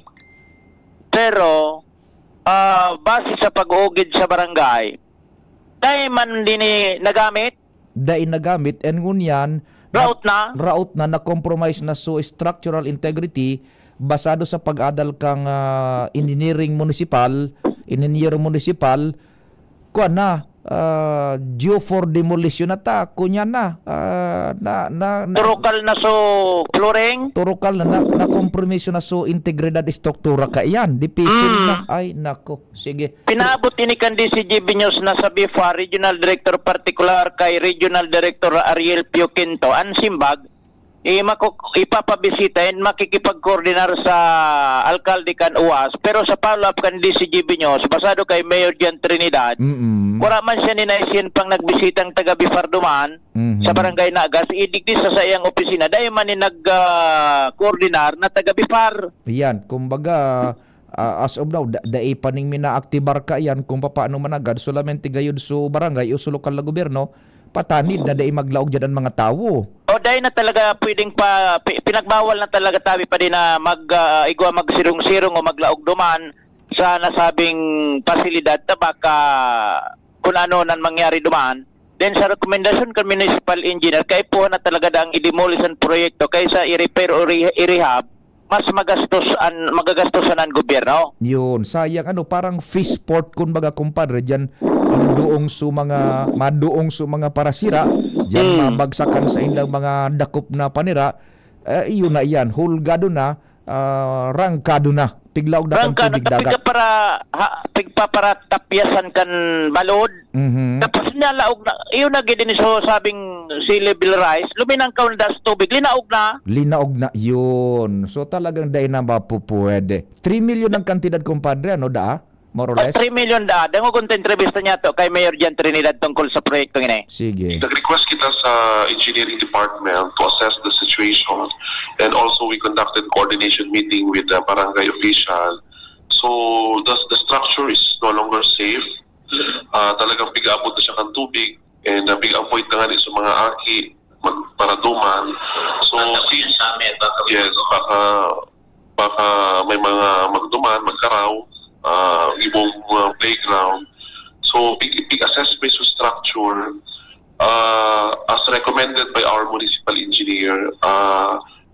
Pero base sa pag-ugid sa barangay, dahil man din nagamit? Dahil nagamit and ngunyan route na na-compromise na so structural integrity basado sa pag-adal kang engineer municipal kuan na due for demolition na ta kunya na turukal na so flooring turukal na compromise na so integridad struktura ka iyan dipisil na ay nako sige pinabot ini kan DCGB News na sa BIFA Regional Director particular kay Regional Director Ariel Pio Quinto ang simbag ipapabisita and makikipag-coordinar sa alkalde kan UAS, pero sa follow-up kan DCGB nyo, basado kay Mayor Jan Trinidad, wala man siya ninaisin pang nagbisitang taga Bifar duman sa barangay Nagas, idigdi sa sayang opisina, dahil man nag-coordinar na taga Bifar. Yan, kumbaga, as of now, dai paning minaaktibar ka yan kung paano managad, solamente gayud so barangay o so lokal na gobyerno, patanid na dai maglaog dyan ang mga tao. O dahil na talaga pwedeng pinagbawal na talaga tabi pa din na igwa magsirong-sirong o maglaog duman sa nasabing pasilidad na baka kung ano nan mangyari duman. Then sa rekomendasyon kan municipal engineer, kay po na talaga daang i-demolish ang proyekto kaysa i-repair o i-rehab, mas magagastosan ang gobyerno. Yun, sayang parang fish port kumbaga kumpadre diyan maduong su mga parasira diyan mabagsakan sa indang mga dakop na panira, iyon na yan, hulgado na, rangkado na, piglaw na kan tubig dagat. Pigpa para tapyasan kan balod. Tapos nalaog na, iyon na gid so sabing sea level rise, luminang kaon das tubig, linaog na yun. So talagang dahil na mapupwede. 3 million ang kantidad kumpadre, da? More or less? 3 million da. Dango kung entrevista niya to kay Mayor Jan Trinidad tungkol sa proyekto ini. Sige. Nag-request kita sa engineering department to assess the situation, and also we conducted coordination meeting with the barangay official. So the structure is no longer safe. Talagang big-abot na siya kan tubig, and big-avoid na nga sa mga aki paraduman. So yes, baka may mga magduman, magkaraw, ibong playground. So big assessment sa structure as recommended by our municipal engineer,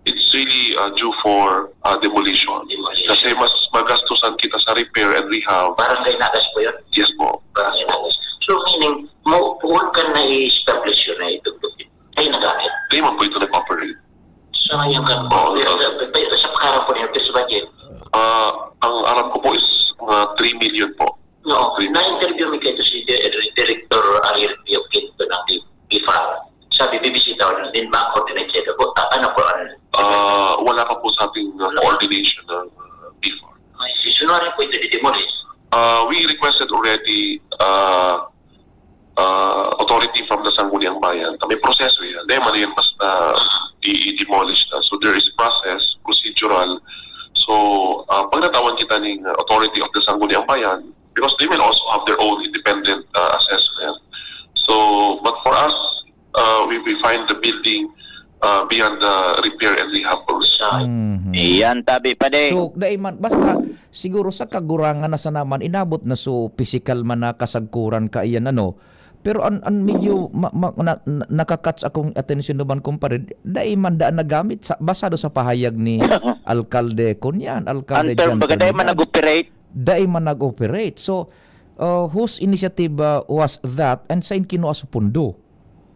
it's really due for demolition. Kasi mas magastusan kita sa repair and rehab. Barangay Nagas po yun? Yes po. Barangay Nagas. So meaning, huwag ka na i-establish yun na ito. Ay nagamit? Hindi man po ito nag-operate. So ngayon ka po, sa pagkarap po niyo, sa budget? Ang alam ko po is 3 million po. No, na-interview mo kayo si Director IRP of Quinto ng IFA. Sabi, bibisita ko din ma-coordinate siya. Ano po? Wala pa po sa ating coordination ng BIFA. Sunod po ito di-demolish? We requested already authority from the Sangguniang Bayan. May proseso yan. Dahil man yan basta i-demolish na. So there is process, procedural. So pag natawan kita ng authority of the Sangguniang Bayan, because they will also have their own independent assessment. So, but for us, we find the building beyond the repair and rehab process. Iyan tabi pa din. So, daiman, basta siguro sa kagurangan na sa naman, inabot na so physical man na kasagkuran ka iyan pero medyo nakakats akong attention naman kumpare, daiman daan nagamit basado sa pahayag ni alkalde kunyan, alkalde Jan. Baga daiman nag-operate? Daiman nag-operate. So, whose initiative was that and saan kinuha sa pundo?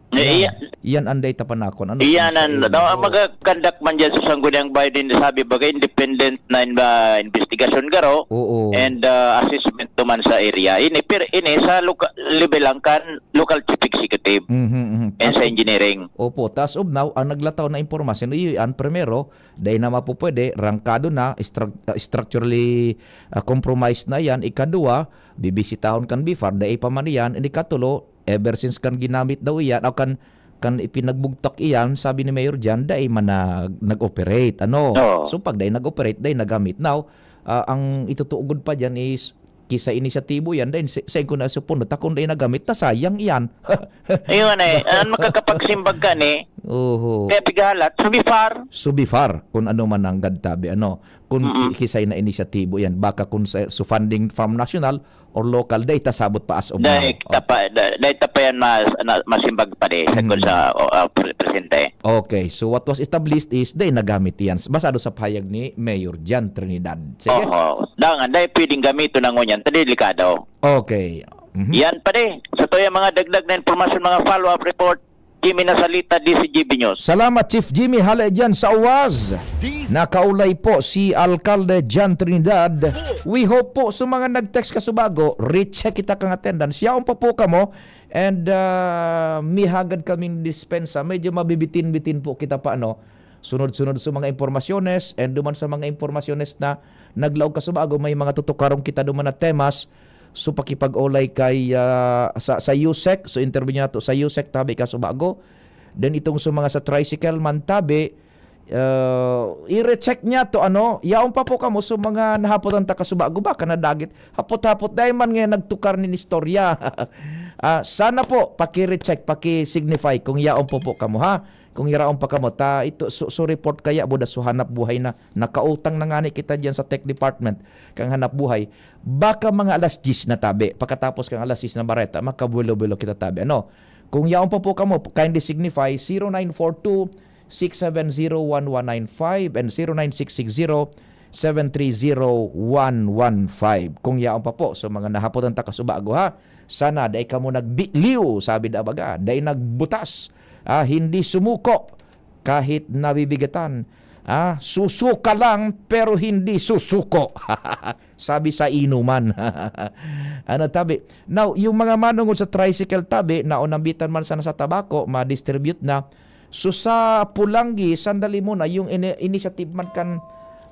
Iyan ang data panakon. Iyan ang magakandak man dyan sa Sangguniang Bayan, sabi bagay independent na investigation garo and assessment naman sa area. Ini sa level lang kan local chief executive and sa engineering. Opo, tas of now, ang naglataw na impormasyon, iyan primero, dahil na mapupwede, rangkado na, structurally compromised na yan. Ikadua, bibisitahon kan BIFAR, dahil pa man yan, ikatulo, ever since kan ginamit daw iyan o kan ipinagbugtak iyan, sabi ni Mayor Jan, dahil man nag-operate. So pag dahil nag-operate, dahil nagamit. Now, ang itutuugod pa dyan is kisa inisyatibo yan, dahil sa ko na supuno, takong dahil nagamit, sayang iyan. Ayun ang makakapagsimbag ka kaya pigahalat, Subifar, kung ano man ang gadtabi, kung kisay na inisyatibo yan, baka kung sa funding from national or local, data sabot pa as of now. Data pa yan masimbag pa din sa presente. Okay, so what was established is dahil nagamit yan, basado sa pahayag ni Mayor Jan Trinidad. Sige? Dangan, dahil pwedeng gamito ng ngunyan, delikado. Okay. Yan pa din. Sa to yung mga dagdag na informasyon, mga follow-up report, Jimmy Nasalita, DCGB News. Salamat Chief Jimmy, hala dyan sa UAS. Nakaulay po si Alcalde Jan Trinidad. We hope po sa mga nag-text ka subago, recheck kita kang attendance. Yaon pa po ka mo and mihagad kaming dispensa. Medyo mabibitin-bitin po kita pa sunod-sunod sa mga impormasyones, and duman sa mga impormasyones na naglaog ka subago, may mga tutukarong kita duman na temas, so pakipag-olay kay sa USEC, so interview niya to sa USEC tabi ka subago. Then itong sa mga sa tricycle man tabi, i-recheck niya to yaon pa po kamo so mga nahapotan ta kasubago ba kana dagit hapot-hapot dahil man nga nagtukar ni istorya. Sana po paki-recheck, paki-signify kung yaon po kamo ha, kung iraon pa kamo ta ito so report kaya boda so hanap buhay na nakautang na ngani kita diyan sa tech department kang hanap buhay baka mga alas 10 na tabi pagkatapos kang alas 6 na bareta makabulo-bulo kita tabi kung yaon pa po kamo kindly signify 0942-670-1195 and 0960-730-115. Kung yaon pa po, so mga nahapotan ta kasubago ha, sana day kamo nagbitliw, sabi da baga, day nagbutas, hindi sumuko kahit nabibigatan. Susuka lang pero hindi susuko. Sabi sa inuman. Tabi. Now, yung mga manungod sa tricycle tabi, naunambitan man sana sa tabako, ma-distribute na. So sa Pulangi, sandali muna, yung initiative man kan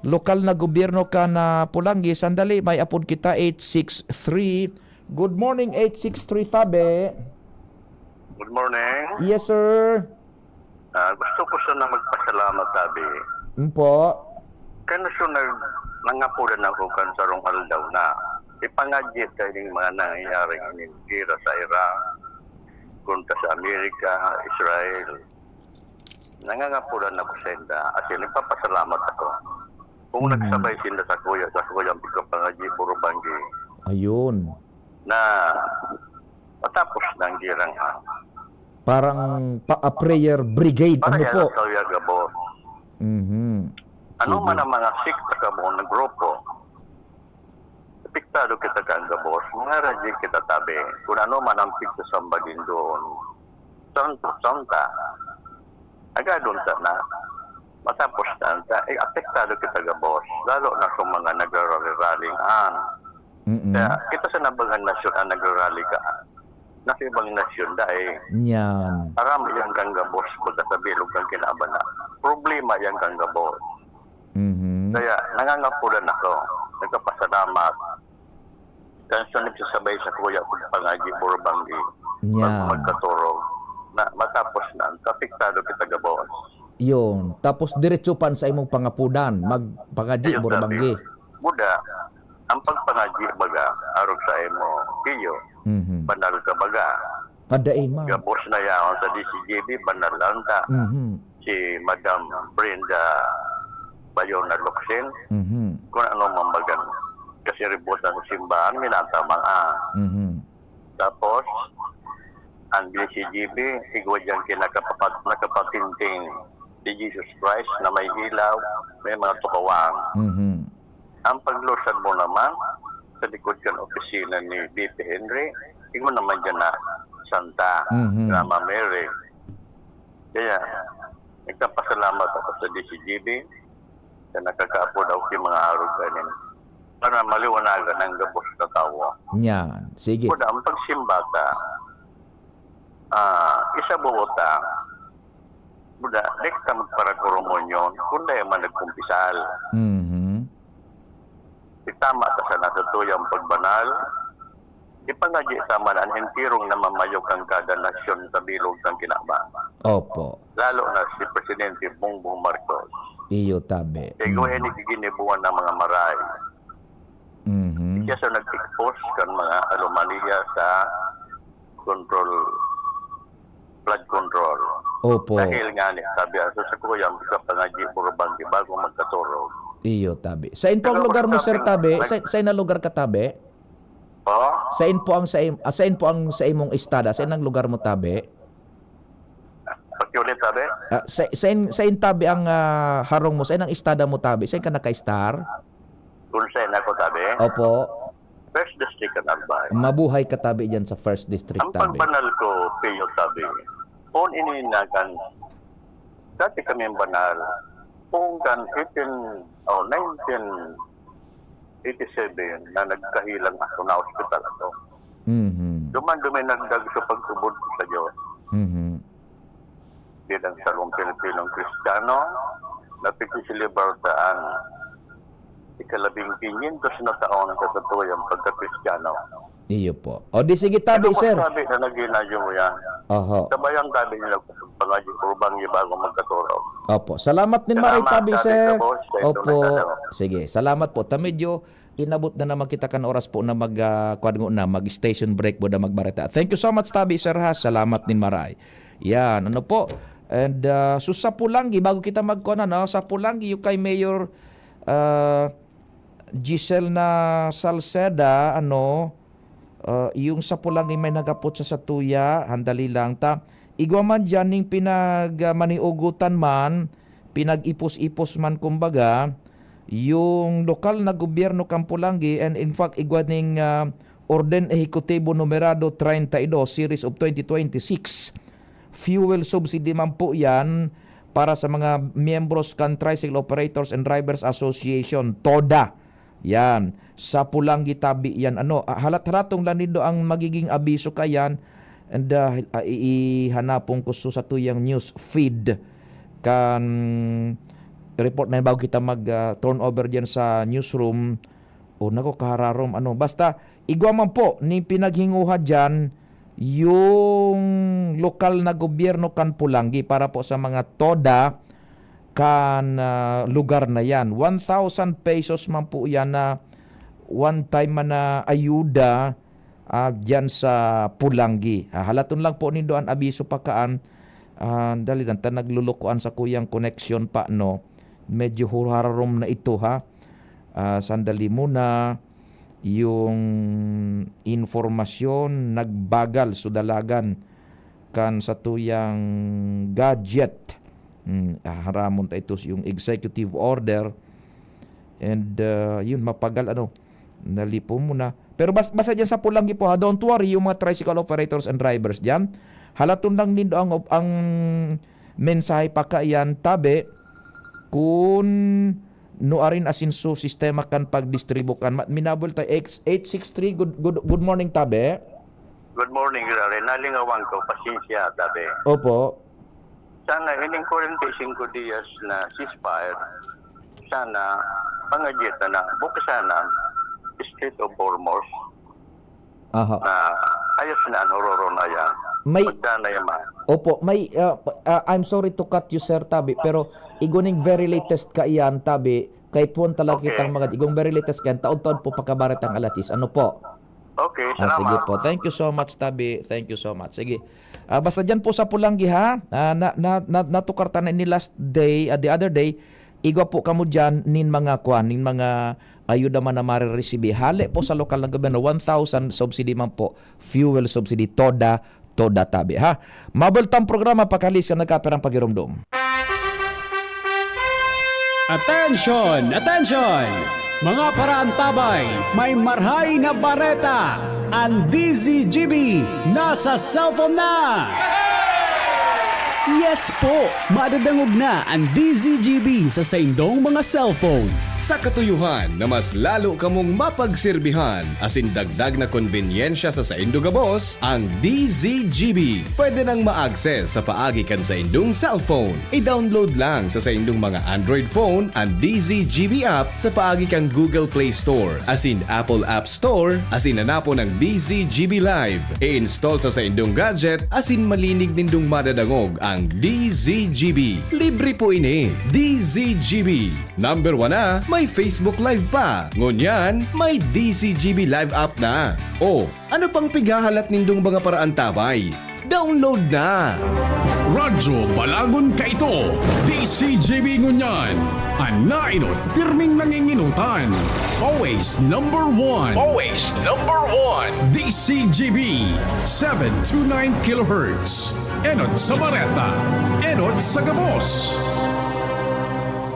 lokal na gobyerno ka na Pulangi, sandali, may apod kita 863. Good morning, 863 tabi. Good morning. Yes, sir. Gusto ko sana magpasalamat tabi. Po. Kano siya nangapulan ako kan sarong aldaw na ipangadjit kayo ng mga nangyayaring iningira sa Iraq, kunta sa Amerika, Israel. Nangangapulan ako sa inda at nagpapasalamat ako. Kung nagsabay sila sa kuyang pagkapangadjit, Burubanggi. Ayun. Na matapos ng girang parang prayer brigade. Ano po? Gabos. Ano man ang mga sikta ka mo ng grupo, epiktado kita ka ang gabos, mga radyo kita tabi, kung ano man ang pikta sambagin doon, santa, agadon ta na, matapos na, apektado kita gabos, lalo na kung mga nag-rally-rallying Kaya kita sa nabangan nasyon ang nag-rally ka, nasa ibang nasyon dahil yan. Parang yung kang gabos baga sa bilog kang kinaban na problema yung kang gabos. Kaya nangangapulan ako, nagkapasalamat. Kaya sa nagsasabay sa kuya kung pangaji Burubanggi, magkaturog, na matapos na, kapiktado kita gabos. Yun. Tapos diretsupan sa imong pangapudan, magpangaji Burubanggi. Buda, ang pagpangaji baga, arog sa imo, piyo, banal ka baga. Kadaima. Gabos na yaon sa DCGB, banal lanta. Si Madam Brenda Bayona Luxin, kung ano mambagan. Kasi ributan sa simbahan, minatamang Tapos, ang DCGB, igwa dyan nakapatinting si Jesus Christ na may ilaw, may mga tukawang. Ang paglusan mo naman, sa likod kan opisina ni BP Henry, ikaw naman dyan na Santa, Grama Mary. Kaya, nagkapasalamat ako sa DCGB na nakakaapo daw yung mga arog ganin para maliwanagan ang gabos na tawa. Yan. Sige. Kuda, ang pagsimbata, isa buota, buda, next time para kurumonyon, kung na man nagkumpisal. Itama ta sa natutuyang pagbanal, ipangadji sama na ang hintirong na mamayok ang kada nasyon sa bilog ng kinaba. Opo. Lalo na si Presidente Bongbong Marcos. Iyo tabi. Gawin ni ginibuan ng mga maray. Kaya sa nag-expose kan mga anomaliya sa flood control. Opo. Dahil nga ni, sabi aso sa kuyang kapangadji Burubanggi bago magkaturog. Iyo tabi. Sain po ang lugar mo, sir, tabi? Sain na lugar ka, tabi? Sain po ang sa imong istada? Sain ang lugar mo, tabi? Pakiulit, tabi? Sain tabi ang harong mo? Sain ang istada mo, tabi? Sain ka naka-star? Kung sain ako, tabi? Opo. First District ang albay. Mabuhay ka, tabi, dyan sa First District, ang tabi. Ang pagbanal ko, Piyo, tabi, kung ininagan, dati kami ang banal, kung kan 1987 na nagkahilang ako na hospital ako. Duman nagdag sa pagtubod ko sa Diyos. bilang salong Pilipinong Kristiyano na pagkisilibar ang ikalabing-500 na taon sa katuyang pagka-Kristiyano. Iyo po. O di sige tabi, sir. Sabi na naginadyo mo yan. Oho. Sabayang tabi nila kung pangadyo kurban yung bago magkaturo. Opo. Salamat din maray tabi, Salamat, sir. tabi, boss. Sa itong Opo. nagdadalo. Sige. Salamat po. Ta medyo inabot na naman kita kan oras po na mag-station break po na magbareta. Thank you so much, tabi, sir, ha. Salamat din maray. Yan. Ano po? And so sa Pulangi, bago kita magkuha na, sa Pulangi, yung kay Mayor Giselle na Salceda, yung sa Pulangi may nagapot sa Satuya, handali lang ta. Igwa man dyan ning pinagmaniugutan man, pinag-ipos-ipos man kumbaga, yung lokal na gobyerno kang Pulangi, and in fact igwa ning Orden Ejecutivo Numerado 32 Series of 2026, fuel subsidy man po yan para sa mga miyembros kan Tricycle Operators and Drivers Association, TODA. Yan, sa Pulangi tabi yan. Halat-halatong lang nito ang magiging abiso kayan, and ihanapong ko sa tuyang news feed kan report na bago kita mag turnover dyan sa newsroom. Nako kahararom basta igwa man po ni pinaghinguha dyan yung lokal na gobyerno kan Pulangi para po sa mga TODA kan lugar na yan. 1,000 pesos man po yan na one time man na ayuda dyan sa Pulangi. Halaton lang po nindo ang abiso pa kaan. Dali lang, naglulukuan sa kuyang connection pa, medyo hurarom na ito, ha. Sandali muna, yung informasyon nagbagal sudalagan kan sa tuyang gadget. Haramon ta ito yung executive order, and yun mapagal nalipo muna. Pero basta dyan sa Pulangi po, ha, don't worry, yung mga tricycle operators and drivers dyan, halaton lang nindo ang mensahe pa kayan tabi kung nuarin asinso sistema kan pagdistribukan. Minabol tayo 863. Good morning tabi. Good morning, Rare. Nalingawang ko, pasensya, tabi. Opo. Sana ining 45 dias na ceasefire, sana pangadit na bukasan na State of Hormuz. Aha. Na ayos na hororo na yan. May Pagdana yaman. Opo, may I'm sorry to cut you, sir, tabi, pero iguning very latest ka iyan tabi kay pon talaga kitang mga igong very latest kan taon-taon po pagkabarat ang alatis. Ano po? Okay, salamat. Sige po. Thank you so much, tabi. Thank you so much. Sige. Basta dyan po sa Pulangi, ha. Natukar tanan ni last day, the other day, igwa po kamo dyan nin mga ayuda man na marireceive. Hali po sa lokal na gobyerno, 1,000 subsidy man po, fuel subsidy, TODA tabi, ha. Mabaltang programa pakalis ka nagkaperang pagirumdum. Attention! Attention! Mga paraantabay, may marhay na bareta. Ang DZGB nasa cellphone na! Yes po! Madadangog na ang DZGB sa saindong mga cellphone. Sa katuyuhan na mas lalo kamong mapagserbihan asin dagdag na konbinyensya sa saindo gabos, ang DZGB pwede nang ma-access sa paagi kan sa indong cellphone. I-download lang sa saindong mga Android phone ang DZGB app sa paagi kang Google Play Store asin Apple App Store asin hanapo ng DZGB Live. I-install sa saindong gadget asin malinig nindong madadangog ang DZGB. Libre po ini. DZGB. Number 1 na, may Facebook Live pa. Ngunyan, may DZGB Live app na. Ano pang pigahalat nindong mga paraan tabay? Download na! Radyo Balagon ka ito. DCGB ngunyan. Anainot, pirming nanginginutan. Always number 1. Always number 1. DCGB 729 kHz. Enot sa Bareta. Enot sa Gabos.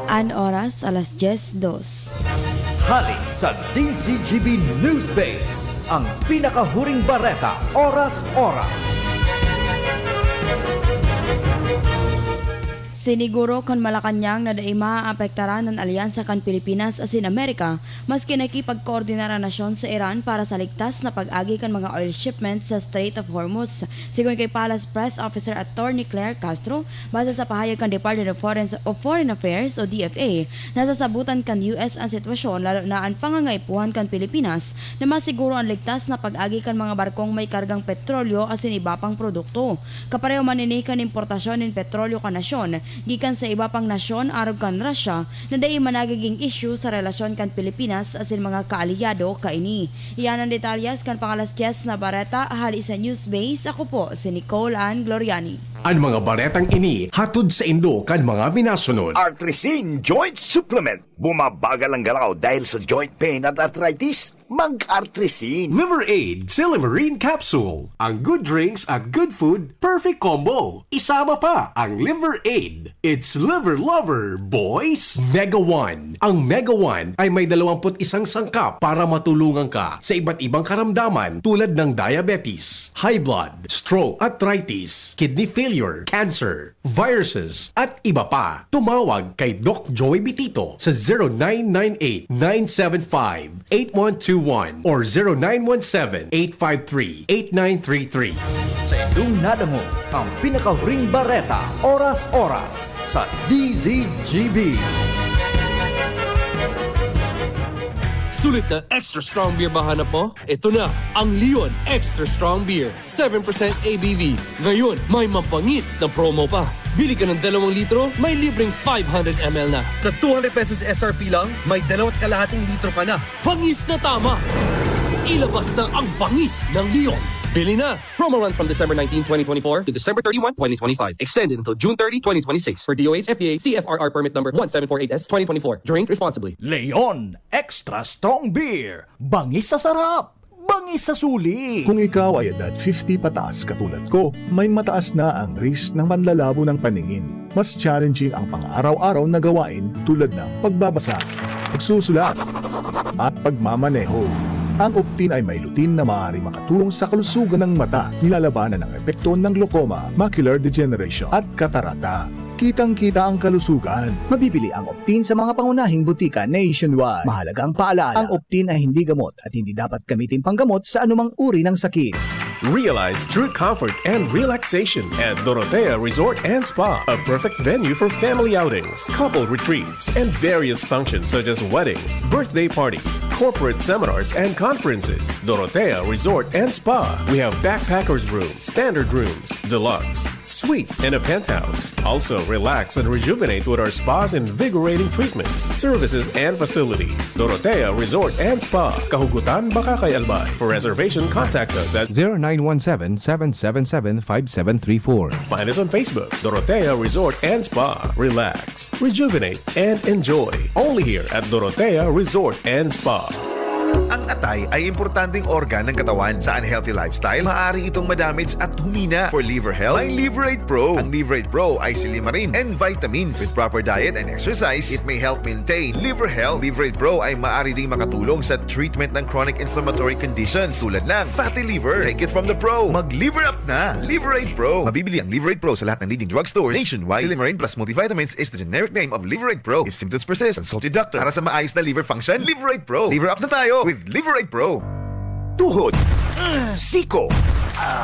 An oras alas 10:02. Hali sa DCGB News Base, ang pinakahuring bareta oras-oras. Siniguro kan Malacanang na daay maaapektaran ng alyansa kan Pilipinas asin Amerika maski nakipagkoordinara nasyon sa Iran para sa ligtas na pag-agi kan mga oil shipments sa Strait of Hormuz. Sigon kay Palace Press Officer Attorney Claire Castro, base sa pahayag kan Department of Foreign Affairs o DFA, nasasabutan kan US ang sitwasyon lalo na ang pangangaipuhan kan Pilipinas na masiguro ang ligtas na pag-agi kan mga barkong may kargang petrolyo asin iba pang produkto. Kapareho manini kan importasyon ng petrolyo kan nasyon gikan sa iba pang nasyon arog kan Russia na dahi managiging issue sa relasyon kan Pilipinas asin mga kaalyado kaini. Iyan ang detalyas kan Pangalas Jess na Bareta hali sa Newsbase. Ako po si Nicole Ann Gloriani. Ang mga baretang ini hatod sa Indo kan mga binasunod. Artrisin Joint Supplement. Bumabagal ang galaw dahil sa joint pain at arthritis. Mag-Artrisin. Liver Aid Silimarine Capsule. Ang good drinks at good food, perfect combo. Isama pa ang Liver Aid. It's liver lover, boys. Mega One. Ang Mega One ay may 21 sangkap para matulungan ka sa iba't ibang karamdaman tulad ng diabetes, high blood, stroke, arthritis, kidney failure, cancer, viruses, at iba pa. Tumawag kay Doc Joey Bitito sa 0998-975-8121 or 0917-853-8933. Sa inyong nadango ang pinakahuring bareta, oras-oras sa DZGB. Sulit na extra strong beer ba hanap mo? Ito na, ang Leon Extra Strong Beer. 7% ABV. Ngayon, may mapangis na promo pa. Bili ka ng 2 litro, may libreng 500 ml na. Sa 200 pesos SRP lang, may 2.5 litro ka na. Pangis na tama! Ilabas na ang pangis ng Leon. Bili na! Promo runs from December 19, 2024 to December 31, 2025. Extended until June 30, 2026 for DOH, FDA, CFRR permit number 1748S, 2024. Drink responsibly. Leon Extra Strong Beer. Bangis sa sarap. Bangis sa suli. Kung ikaw ay edad 50 pataas katulad ko, may mataas na ang risk ng panlalabo ng paningin. Mas challenging ang pang-araw-araw na gawain tulad ng pagbabasa, pagsusulat, at pagmamaneho. Ang Optin ay may lutin na maaari makatulong sa kalusugan ng mata, nilalabanan ang epekto ng glaucoma, macular degeneration at katarata. Kitang-kita ang kalusugan. Mabibili ang Optin sa mga pangunahing butika nationwide. Mahalagang paalala, ang Optin ay hindi gamot at hindi dapat gamitin panggamot sa anumang uri ng sakit. Realize true comfort and relaxation at Dorotea Resort and Spa, a perfect venue for family outings, couple retreats, and various functions such as weddings, birthday parties, corporate seminars, and conferences. Dorotea Resort and Spa. We have backpackers rooms, standard rooms, deluxe, suite, and a penthouse. Also, relax and rejuvenate with our spa's invigorating treatments, services, and facilities. Dorotea Resort and Spa, Kahugutan, Bakakay, Albay. For reservation, contact us at 0917-777-5734. Find us on Facebook, Dorotea Resort and Spa. Relax, rejuvenate, and enjoy. Only here at Dorotea Resort and Spa. Ang atay ay importanteng organ ng katawan. Sa unhealthy lifestyle, maaari itong madamage at humina. For liver health, ay Liverate Pro. Ang Liverate Pro ay silimarin and vitamins. With proper diet and exercise, it may help maintain liver health. Liverate Pro ay maaari ding makatulong sa treatment ng chronic inflammatory conditions tulad ng fatty liver. Take it from the pro. Mag-liver up na. Liverate Pro. Mabibili ang Liverate Pro sa lahat ng leading drugstores nationwide. Silimarin plus multivitamins is the generic name of Liverate Pro. If symptoms persist, consult your doctor. Para sa maayos na liver function, Liverate Pro. Liver up na tayo with Liverate Pro. Tuhod, siko,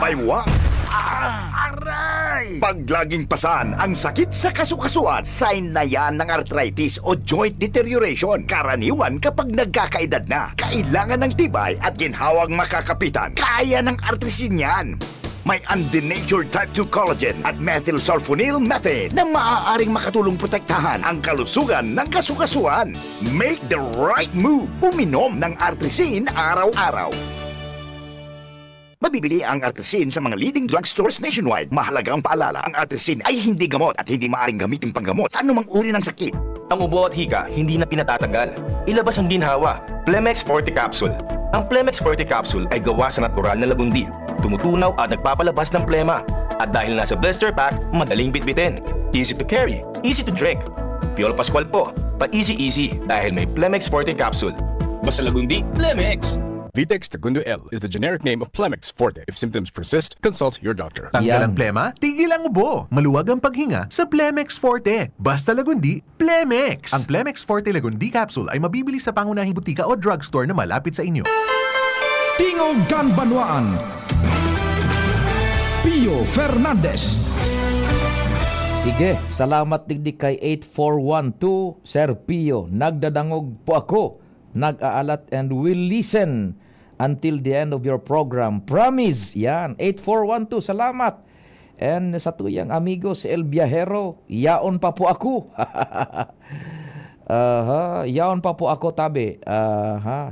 baywa, aray! Pag laging pasan ang sakit sa kasukasuan, sign na yan ng arthritis o joint deterioration. Karaniwan kapag nagkakaedad na, kailangan ng tibay at ginhawang makakapitan. Kaya ng Artrisin yan. May undenatured type 2 collagen at methylsulfonyl methane na maaaring makatulong protektahan ang kalusugan ng kasukasuan. Make the right move. Uminom ng Artrisin araw-araw. Mabibili ang Artrisin sa mga leading drugstores nationwide. Mahalagang paalala, ang Artrisin ay hindi gamot at hindi maaaring gamitin panggamot sa anumang uri ng sakit. Ang ubo at hika hindi na pinatatagal. Ilabas ang ginhawa. Plemex Forte Capsule. Ang Plemex Forte Capsule ay gawa sa natural na lagundi. Tumutunaw at nagpapalabas ng plema. At dahil nasa blister pack, madaling bitbitin. Easy to carry, easy to drink. Piolo Pascual po, pa easy dahil may Plemex Forte Capsule. Basta lagundi, Plemex! Vitex Segundo L is the generic name of Plemex Forte. If symptoms persist, consult your doctor. Tanggal ang plema, tigil ang ubo. Maluwag ang paghinga sa Plemex Forte. Basta Lagundi, Plemex. Ang Plemex Forte Lagundi Capsule ay mabibili sa pangunahing butika o drugstore na malapit sa inyo. Tingog Ganbanwaan. Pio Fernandez. Sige, salamat digdig kay 8412, Sir Pio. Nagdadangog po ako, nag-aalat and will listen until the end of your program. Promise, yan. 8412, salamat. And sa tuyang amigo si El Viajero, yaon pa po ako. Yaon pa po ako, tabi.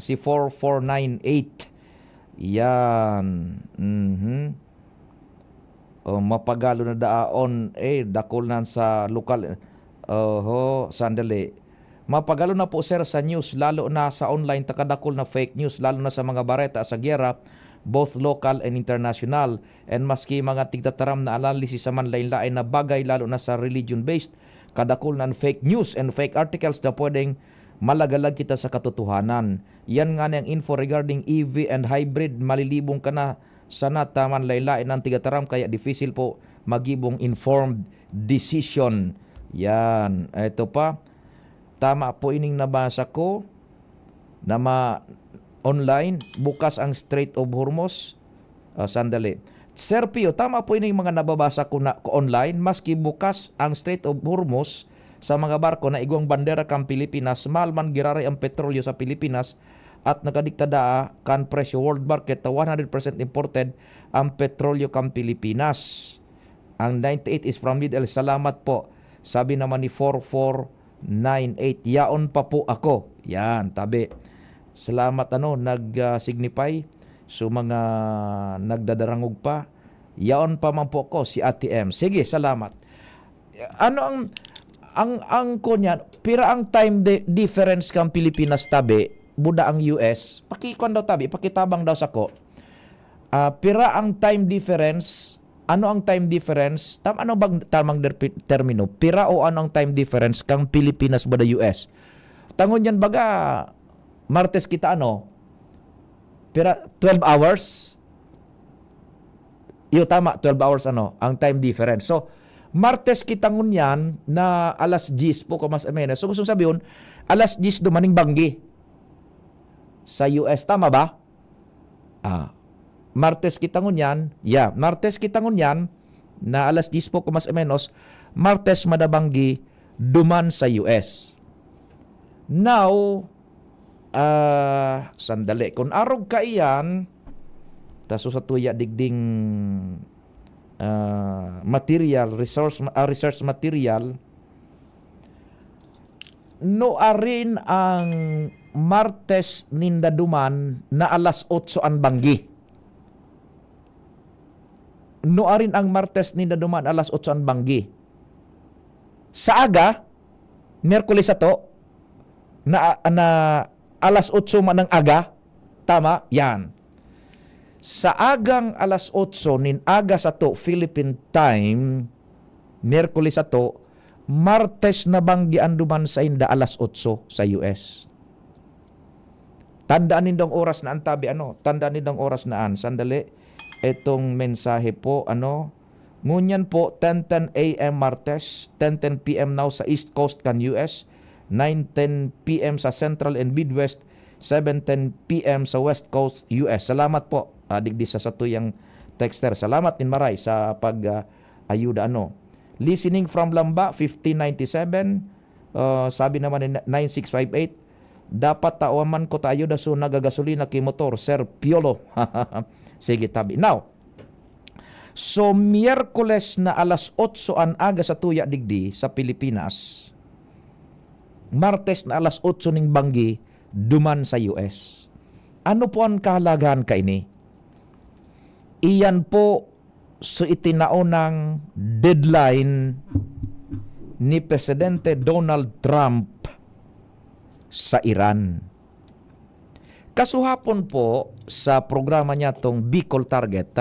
Si 4498. Yan. Mapagalo na daon dakol nan sa lokal sandali. Mapagalo na po sir sa news, lalo na sa online takadakol na fake news, lalo na sa mga bareta sa gyera, both local and international, and maski mga tigtataram na analysis sa manlain-lain na bagay, lalo na sa religion based, kadakol na fake news and fake articles na pwedeng malagalag kita sa katotohanan. Yan nga niyang info regarding EV and hybrid, malilibong ka na sana taman laylain ng tigataram, kaya difficile po magibong informed decision. Yan. Ito pa. Tama po ining nabasa ko na online. Bukas ang Strait of Hormuz. Sandali. Sir Pio, tama po ining mga nababasa ko na online. Maski bukas ang Strait of Hormuz sa mga barko na igwang bandera kang Pilipinas, mahal man giraray ang petrolyo sa Pilipinas, at nakadiktada kan presyo world market na 100% imported ang petrolyo kang Pilipinas. Ang 98 is from Middle East. Salamat po. Sabi naman ni 4498, yaon pa po ako. Yan, tabi. Salamat nag-signify. So mga nagdadarangog pa. Yaon pa man po ako, si Ate M. Sige, salamat. Ano ang kunya, pira ang time difference kang Pilipinas, tabi, buda ang US, pakikuan daw tabi, pakitabang daw sa ko. Pira ang time difference, ano ang time difference? Ano bang tamang termino? Pira o ano ang time difference kang Pilipinas buda US? Tangon yan baga, Martes kita pira 12 hours? Tama, 12 hours ang time difference. So, Martes kita ngunyan na alas 10 po ko mas amena. So, gusto sabihin, alas 10 dumaning banggi sa US, tama ba? Martes kita ngunyan, Martes kita ngunyan na alas 10 po kumas menos, Martes madabanggi duman sa US. Now, sandali, kung arog ka iyan, taso sa tuya digding material, research material, no arin ang Martes ninda duman na alas 8 an banggi. No arin ang Martes ninda duman alas 8 an banggi. Sa aga, Miyerkules na alas 8 man ang aga. Tama? Yan. Sa agang alas 8 nin aga sa Philippine time, Miyerkules Martes na banggian duman sa inda alas 8 sa US. Tandaan nindong oras na antabi tandaan nindong oras na sandali. Etong mensahe po ngunyan po 10:10 AM Martes, 10:10 PM now sa East Coast kan US, 9:10 PM sa Central and Midwest, 7:10 PM sa West Coast US. Salamat po digdi sa satuyang texter. Salamat din maray sa ayuda Listening from Lamba 1597, sabi naman ni 9658, dapat tawaman ko tayo da so nagagasolina kay motor, Sir Piolo. Sige, tabi. Now, so Miyerkules na alas 8 an aga sa tuya digdi sa Pilipinas, Martes na alas 8 ning banggi duman sa US. Ano po ang kahalagahan kaini? Iyan po so itinaunang deadline ni Presidente Donald Trump sa Iran. Kasuhapon po sa programa niya tong Bicol Target,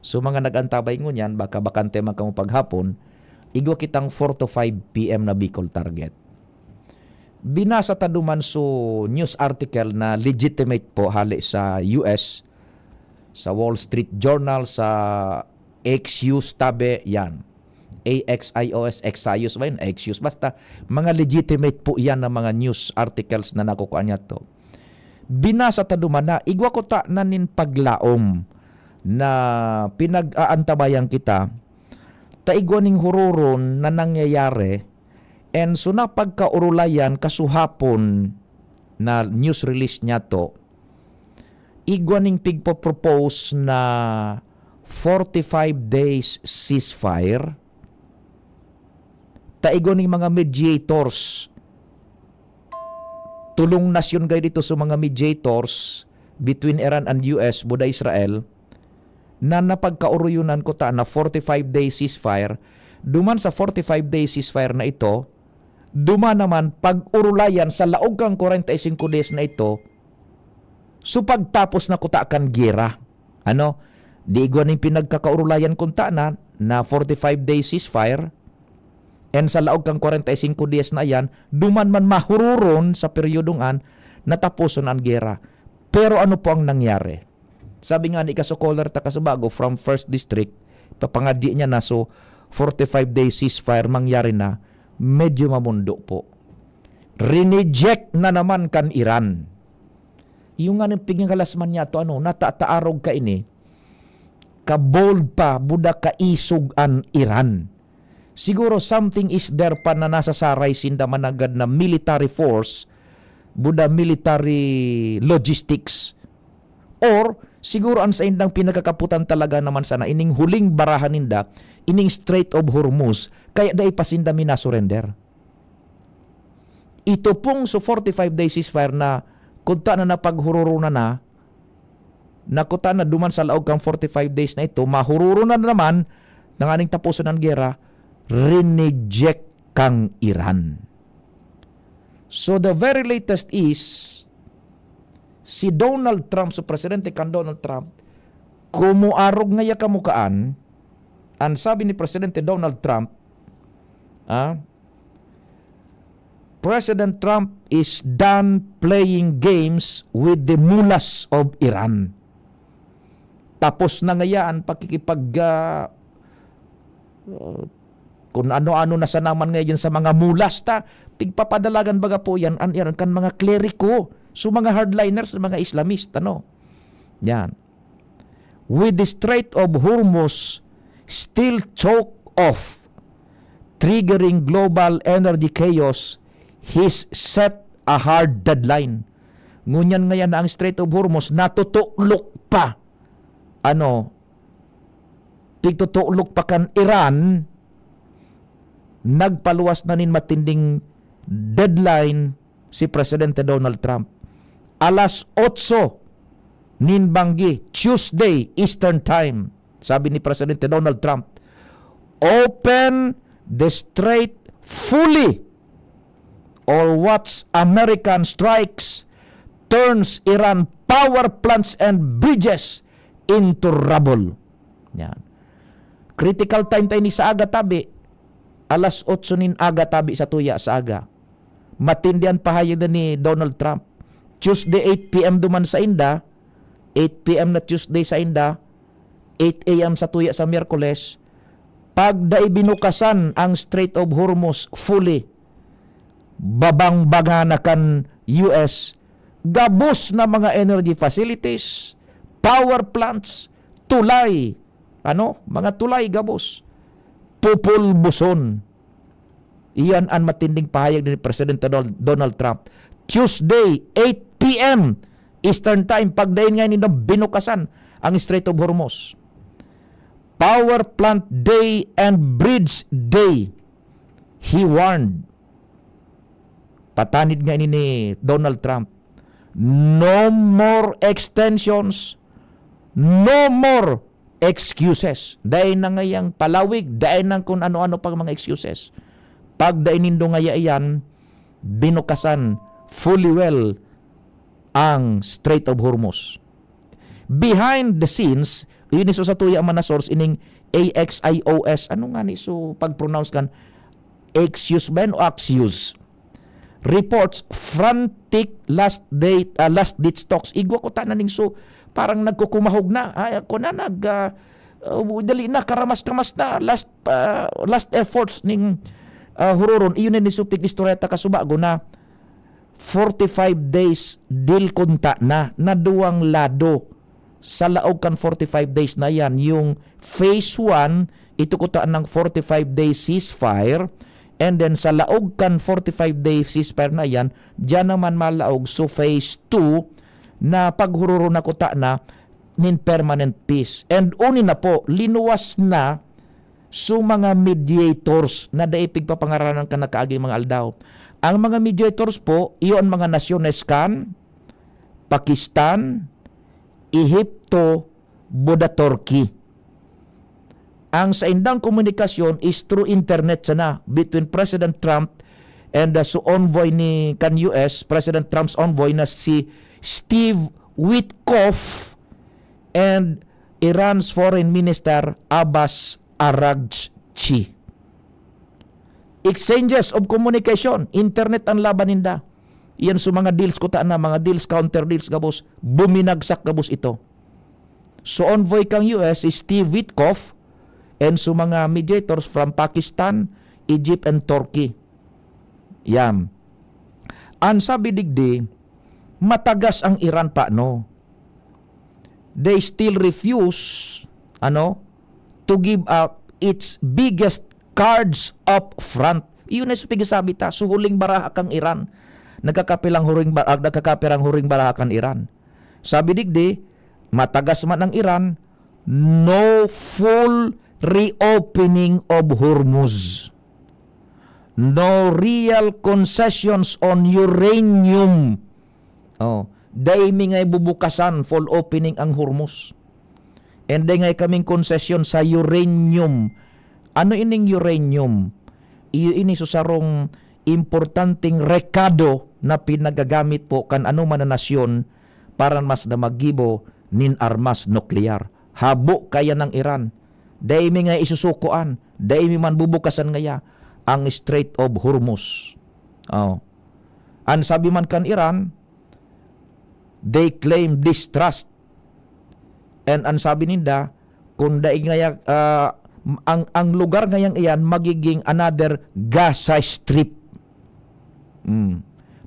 so mga nagantabay ngunyan, baka bakante man kamo paghapon, igwa kitang 4 to 5 PM na Bicol Target. binasa ta duman so news article na legitimate po hali sa US, sa Wall Street Journal, sa Axios tabi, yan. AXIOS, Axios ba yun? Axios. Basta, mga legitimate po yan na mga news articles na nakukuha niya to. Binasa ta duman na, igwa ko ta na nin paglaom na pinag-aantabayan kita, taigwa ning hururon na nangyayari, and so na pagkaurulayan kasuhapon na news release niya to, igwa ning pigpo-propose na 45 days ceasefire, taigwa ning mga mediators, tulong nasyon gay dito sa mga mediators between Iran and US, buda Israel, na napagkauruyunan ko ta na 45 days ceasefire. Duman sa 45 days ceasefire na ito, duman naman pag-urulayan sa laog kang 45 days na ito, so pagtapos na kuta kan gera. Ano? Di igwan yung pinagkakaurulayan kunta na 45 days ceasefire, and sa laog kang 45 days na yan, duman man mahururon sa peryodong natapuson ang gera. Pero ano po ang nangyari? Sabi nga ni Kasukoler Takasabago from 1st District, papangadyi niya na so 45 days ceasefire mangyari na, medyo mamundo po. Reneject na naman kan Iran. Yung nga ng pigingkalasman niya to, natataarog ka ini, kabold pa, buda kaisog an Iran. Siguro something is there pa na nasa saray sinda managad na military force, buda military logistics, or siguro ang sa indang pinagkakaputan talaga naman sana ining huling barahan ninda, ining Strait of Hormuz, kaya dahil pasinda minasurrender. Ito pong so 45 days ceasefire na kunta na napaghururo na nakuta na duman sa laog kang 45 days na ito, mahururo na naman ng aning tapuson ng gera, reneject kang Iran. So the very latest is si Donald Trump, so presidente kan Donald Trump, kumuarog ngaya kamukaan, ang sabi ni Presidente Donald Trump, President Trump is done playing games with the mullahs of Iran. Tapos na ngayaan pakikipag kung ano-ano na sa naman ngayon sa mga mulas ta, pigpapadalagan baga po yan an Iran kan mga kleriko, so mga hardliners, mga Islamist, yan. With the Strait of Hormuz still choke off, triggering global energy chaos, he's set a hard deadline. Ngunyan ngayon na ang Strait of Hormuz natutuklok pa. Tigtutuklok pa kan Iran, nagpaluwas na nin matinding deadline si Presidente Donald Trump. Alas 8 nin banggi, Tuesday Eastern Time, sabi ni Presidente Donald Trump, open the strait fully or watch American strikes turns Iran power plants and bridges into rubble. Yan. Critical time tayo ni sa aga tabi, alas 8 nin aga tabi sa tuya sa aga. Matindihan pahayag na ni Donald Trump. Tuesday 8 p.m. duman sa Inda, 8 p.m. na Tuesday sa Inda, 8 a.m. sa tuya sa Miyerkules, pag dai binukasan ang Strait of Hormuz fully, babang-baga na kan US, gabos na mga energy facilities, power plants, tulay, mga tulay gabos, pupulbuson. Iyan ang matinding pahayag ni Presidente Donald Trump. Tuesday, 8 p.m. Eastern Time, pagdayin nga nila binukasan ang Strait of Hormuz. Power Plant Day and Bridge Day, he warned. Patanid nga ni Donald Trump, no more extensions, no more excuses. Dahil na ngayang palawig, dahil na kung ano-ano pang mga excuses. Pag dahil nindo ngaya iyan, binukasan fully well ang Strait of Hormuz. Behind the scenes, yun iso sa tuya man na source ining AXIOS. Ano nga ni so pag-pronounce kan? Axios ba o Axios? reports frantic last ditch talks. Igwa ko tanan ning so parang nagkukumahog na. Ay ako na dali na karamas-kamas na last efforts ning hururon. Iyon ni supik istoreta kasubago na 45 days deal kunta na duwang lado sa laog kan 45 days na yan. Yung phase 1 ito kutaan ng 45 days ceasefire, and then sa laog kan 45 days ceasefire na yan, dyan naman malaog so phase 2 na paghururo na kuta na nin permanent peace. And uni na po, linuwas na so mga mediators na daipig papangaranan ka nakaagi mga aldaw. Ang mga mediators po, iyon mga nasyones kan Pakistan, Ehipto, Buda Turkey. Ang sa indang komunikasyon is through internet sana between President Trump and the envoy ni kan US, President Trump's envoy na si Steve Witkoff and Iran's Foreign Minister Abbas Araghchi. Exchanges of communication, internet ang laban ninda. Iyan sa mga deals ko taan na, mga deals, counter deals gabos, buminagsak gabos ito. So envoy kang US is Steve Witkoff and so mga mediators from Pakistan, Egypt, and Turkey. Yan. Ang sabi digdi, matagas ang Iran pa, no? They still refuse, to give out its biggest cards up front. Iyon ay sabi ta, suhuling baraha kang Iran. Nagkakapirang huring baraha kang Iran. Sabi digdi, matagas man ang Iran, no full reopening of Hormuz. No real concessions on uranium. Daimi ngay bubukasan full opening ang Hormuz. And day ngay kaming concession sa uranium. Ano ining uranium? Iyo ini susarong importanteng rekado na pinagagamit po kan anuman na nasyon para mas na magibo nin armas nuklear. Habo kaya ng Iran. Daimi nga isusukuan, daimi man bubukasan ngaya ang Strait of Hormuz. Ang sabi man kan Iran, they claim distrust. And ang sabi ninda, kung daig ngaya, ang lugar ngayang iyan magiging another Gaza Strip.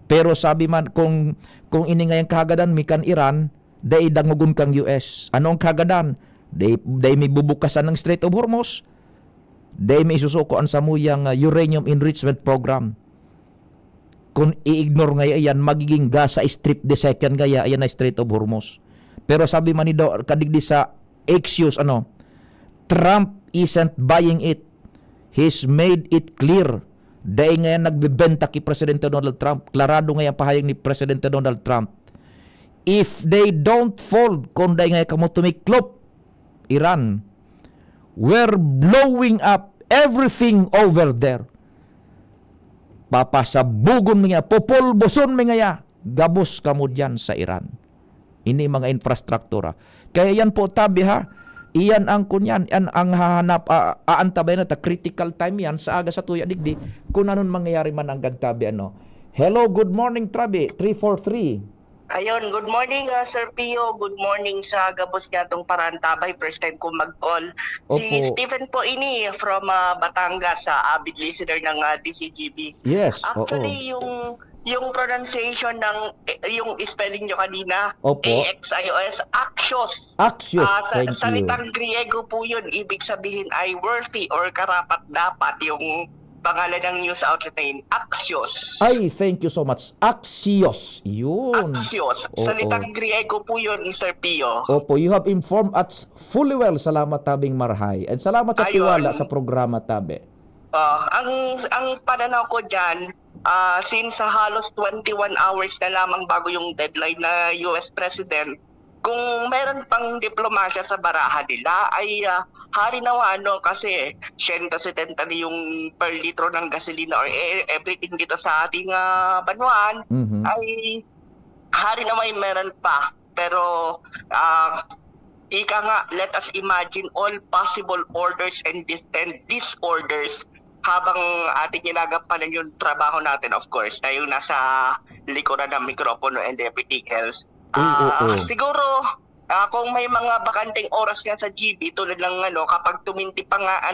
Pero sabi man, kung ini ngayang kagadan mi kan Iran, day dangugon kang US. Anong kagadan? Day may bubukasan ng Strait of Hormuz. Day may isusukoan sa muyang uranium enrichment program. Kung i-ignore ngaya yan, magiging Gaza Strip the second ngaya ayan na Strait of Hormuz. Pero sabi man ni kadigdi sa Axios, Trump isn't buying it. He's made it clear. Day ngayon nagbebenta ki Presidente Donald Trump. Klarado ngayon pahayag ni Presidente Donald Trump. If they don't fold, kung day ngayon kamo tumiklop, Iran, we're blowing up everything over there. Papasabugon mga, popolboson mga, gabos kamo dyan sa Iran. Ini mga infrastruktura. Kaya yan po tabi ha, iyan ang kunyan, yan ang hahanap, aantabay na ta, critical time yan sa aga sa tuya digdi, kung anong mangyayari man ang gagtabi. Hello, good morning Trabi, 343. Ayun, good morning Sir Pio, good morning sa gabos niya itong Parantabay, first time ko mag-call. Si Stephen po ini from Batangas, avid listener ng DCGB. Yes, actually yung pronunciation ng yung spelling nyo kanina, AXIOS, Axios. Axios, thank you. Salitang Griego po yun, ibig sabihin ay worthy or karapat-dapat yung pangalan ng news outlet na yun, Axios. Ay, thank you so much. Axios. Yun. Axios. Salitang Griego po yun, Sir Pio. Opo, you have informed us fully well. Salamat tabing marhay. And salamat sa tiwala sa programa tabi. Ang pananaw ko dyan, since halos 21 hours na lamang bago yung deadline na US President, kung meron pang diplomasya sa baraha nila ay hari nawa kasi 170 na yung per litro ng gasolina or everything dito sa ating banwan ay hari nawa meron pa. Pero ika nga, let us imagine all possible orders and disorders habang ating ginagampanan yung trabaho natin, of course, tayo nasa likuran ng mikropono and everything else. Siguro, kung may mga bakanteng oras nga sa GB, tulad ng kapag tuminti pa nga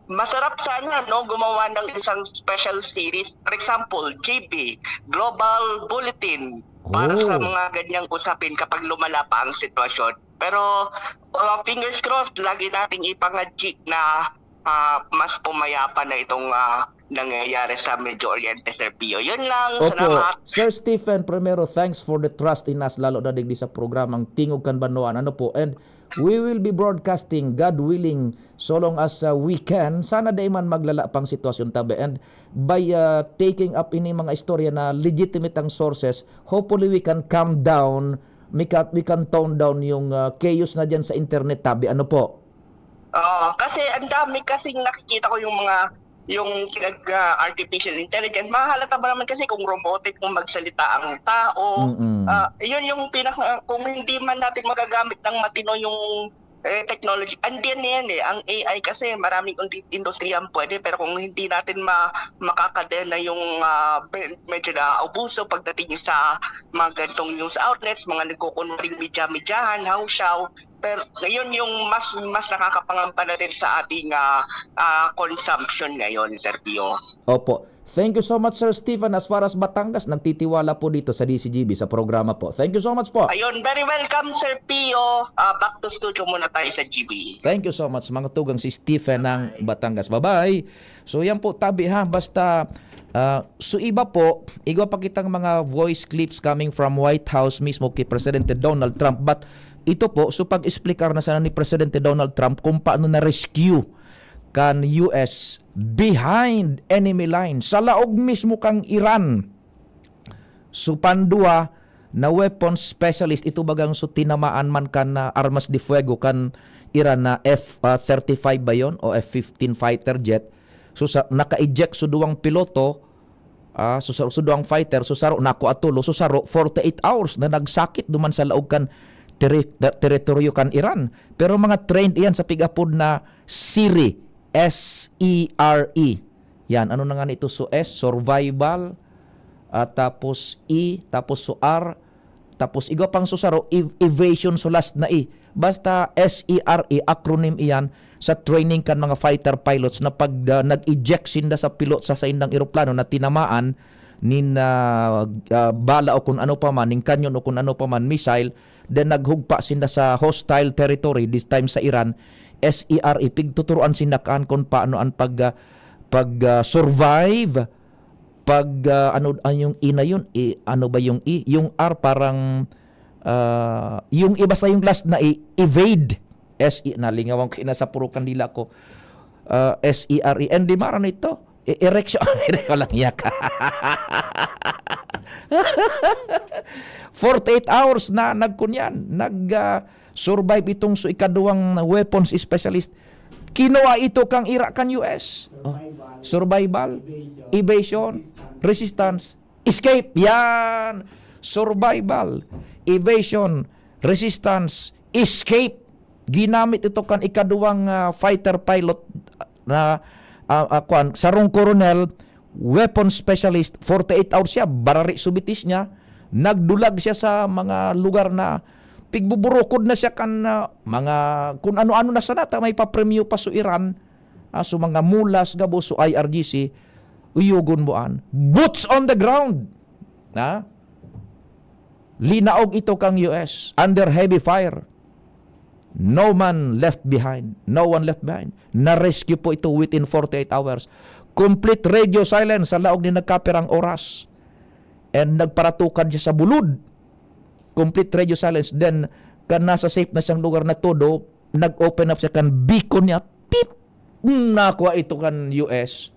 masarap sana gumawa ng isang special series. For example, GB, Global Bulletin, para sa mga ganyang usapin kapag lumala pa ang sitwasyon. Pero fingers crossed, lagi nating ipangadjik na mas pumayapa na itong nangyayari sa Medyo Oriente, Sir Pio. Yun lang, salamat. Sir Stephen, primero, thanks for the trust in us, lalo na digdi sa programang Tingog Kanbanwaan. And we will be broadcasting, God willing, so long as we can. Sana day man maglala pang sitwasyon tabi. And by taking up ini mga istorya na legitimate ang sources, hopefully we can calm down, we can tone down yung chaos na dyan sa internet tabi. Kasi ang dami kasing nakikita ko yung artificial intelligence. Mahalata ba naman kasi kung robotic kung magsalita ang tao. Yun yung kung hindi man natin magagamit ng matino yung technology. Andiyan yan ang AI kasi maraming industriyang pwede, pero kung hindi natin makakadena yung medyo na abuso pagdating sa mga ganitong news outlets, mga nagkukunwaring media-medyahan, hausyaw, pero ngayon yung mas nakakapangamba na rin sa ating consumption ngayon, Sir Pio. Opo. Thank you so much, Sir Stephen. As far as Batangas, nagtitiwala po dito sa DCGB sa programa po. Thank you so much po. Ayun, very welcome, Sir Pio. Back to studio muna tayo sa GB. Thank you so much, mga tugang si Stephen ng Batangas. Bye-bye. So yan po, tabi ha. Basta, so iba pa kitang mga voice clips coming from White House mismo kay Presidente Donald Trump. But ito po, so pag-explikar na sana ni Presidente Donald Trump kung paano na-rescue kan US behind enemy line sa laog mismo kang Iran. So pandua na weapons specialist ito bagang so tinamaan man kan na armas de fuego kan Iran na F-35 ba yun o F-15 fighter jet. So naka-eject so duwang piloto, so duwang fighter, so saro nako atulo, so saro 48 hours na nagsakit duman sa laog kan teritoryo kan Iran. Pero mga trained iyan sa pigapod na SERE. S-E-R-E. Yan, ano na nga ito? So S, survival, tapos E, tapos so R, tapos igo pang susaro, evasion, so last na E. Basta S-E-R-E, acronym iyan sa training kan mga fighter pilots na pag nag-eject sinda sa pilot sa indang eroplano na tinamaan nin bala o kung ano pa man, ning kanyon o kung ano pa man, missile, then naghugpa sinda sa hostile territory, this time sa Iran. SERE, pigtuturuan sinakaan kung paano ang survive ano yung E na yun, ano ba yung E? Yung R parang yung iba sa yung last na evade. SE, nalingawan ko ina sa puro kandila ko. SERE, and di maran ito erection. Walang yak. 48 hours na nagkunyan, survive itong so ikaduwang weapons specialist. Kinuha ito kang Iraq kan US. Survival, evasion, resistance, escape. Yan. Survival, evasion, resistance, escape. Ginamit ito kan ikaduwang fighter pilot na sarong colonel, weapon specialist. 48 hours siya, barari subitis niya. Nagdulag siya sa mga lugar na pigbuburukod na siya kan mga kung ano-ano na sanata may papremyo pa so Iran, so mga mulas gabo so IRGC uyugon moan boots on the ground linaog ito kang US under heavy fire, no one left behind, na-rescue po ito within 48 hours, complete radio silence sa laog ni nagkapirang oras, and nagparatukan siya sa bulud, complete radio silence. Then kan nasa safe na siyang lugar na todo, nag-open up siya kan beacon niya, pip, nakuha ito kan US,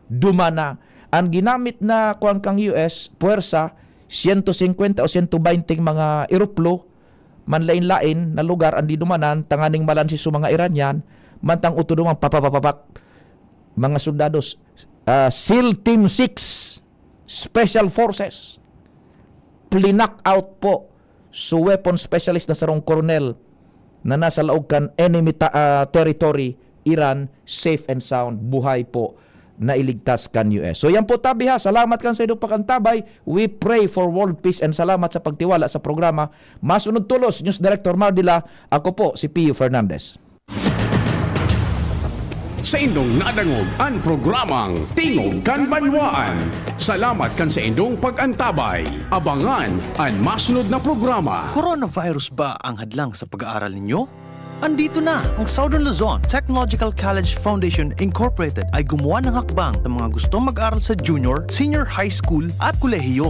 dumana. Ang ginamit na kuang kang US puwersa 150 o 120 mga eroplo manlain-lain na lugar andi dumanan, tanganing malansis sa mga Iranian, mantang utudumang papapapak mga soldados. SEAL Team 6 Special Forces plinak out po so weapon specialist na sarong colonel na nasa laog kan enemy territory, Iran, safe and sound, buhay po. na iligtas kan US. So yan po tabi ha, salamat kan sa inyong pagkantabay. We pray for world peace and salamat sa pagtiwala sa programa. Masunod tulos, News Director Mardila, ako po si Pio Fernandez. Sa indong nadangog ang programang Tingog kan Banwaan. Salamat kan sa indong pag-antabay. Abangan ang masunod na programa. Coronavirus ba ang hadlang sa pag-aaral ninyo? Andito na ang Southern Luzon Technological College Foundation Incorporated ay gumawa ng hakbang sa mga gustong mag-aral sa junior, senior high school at kolehiyo.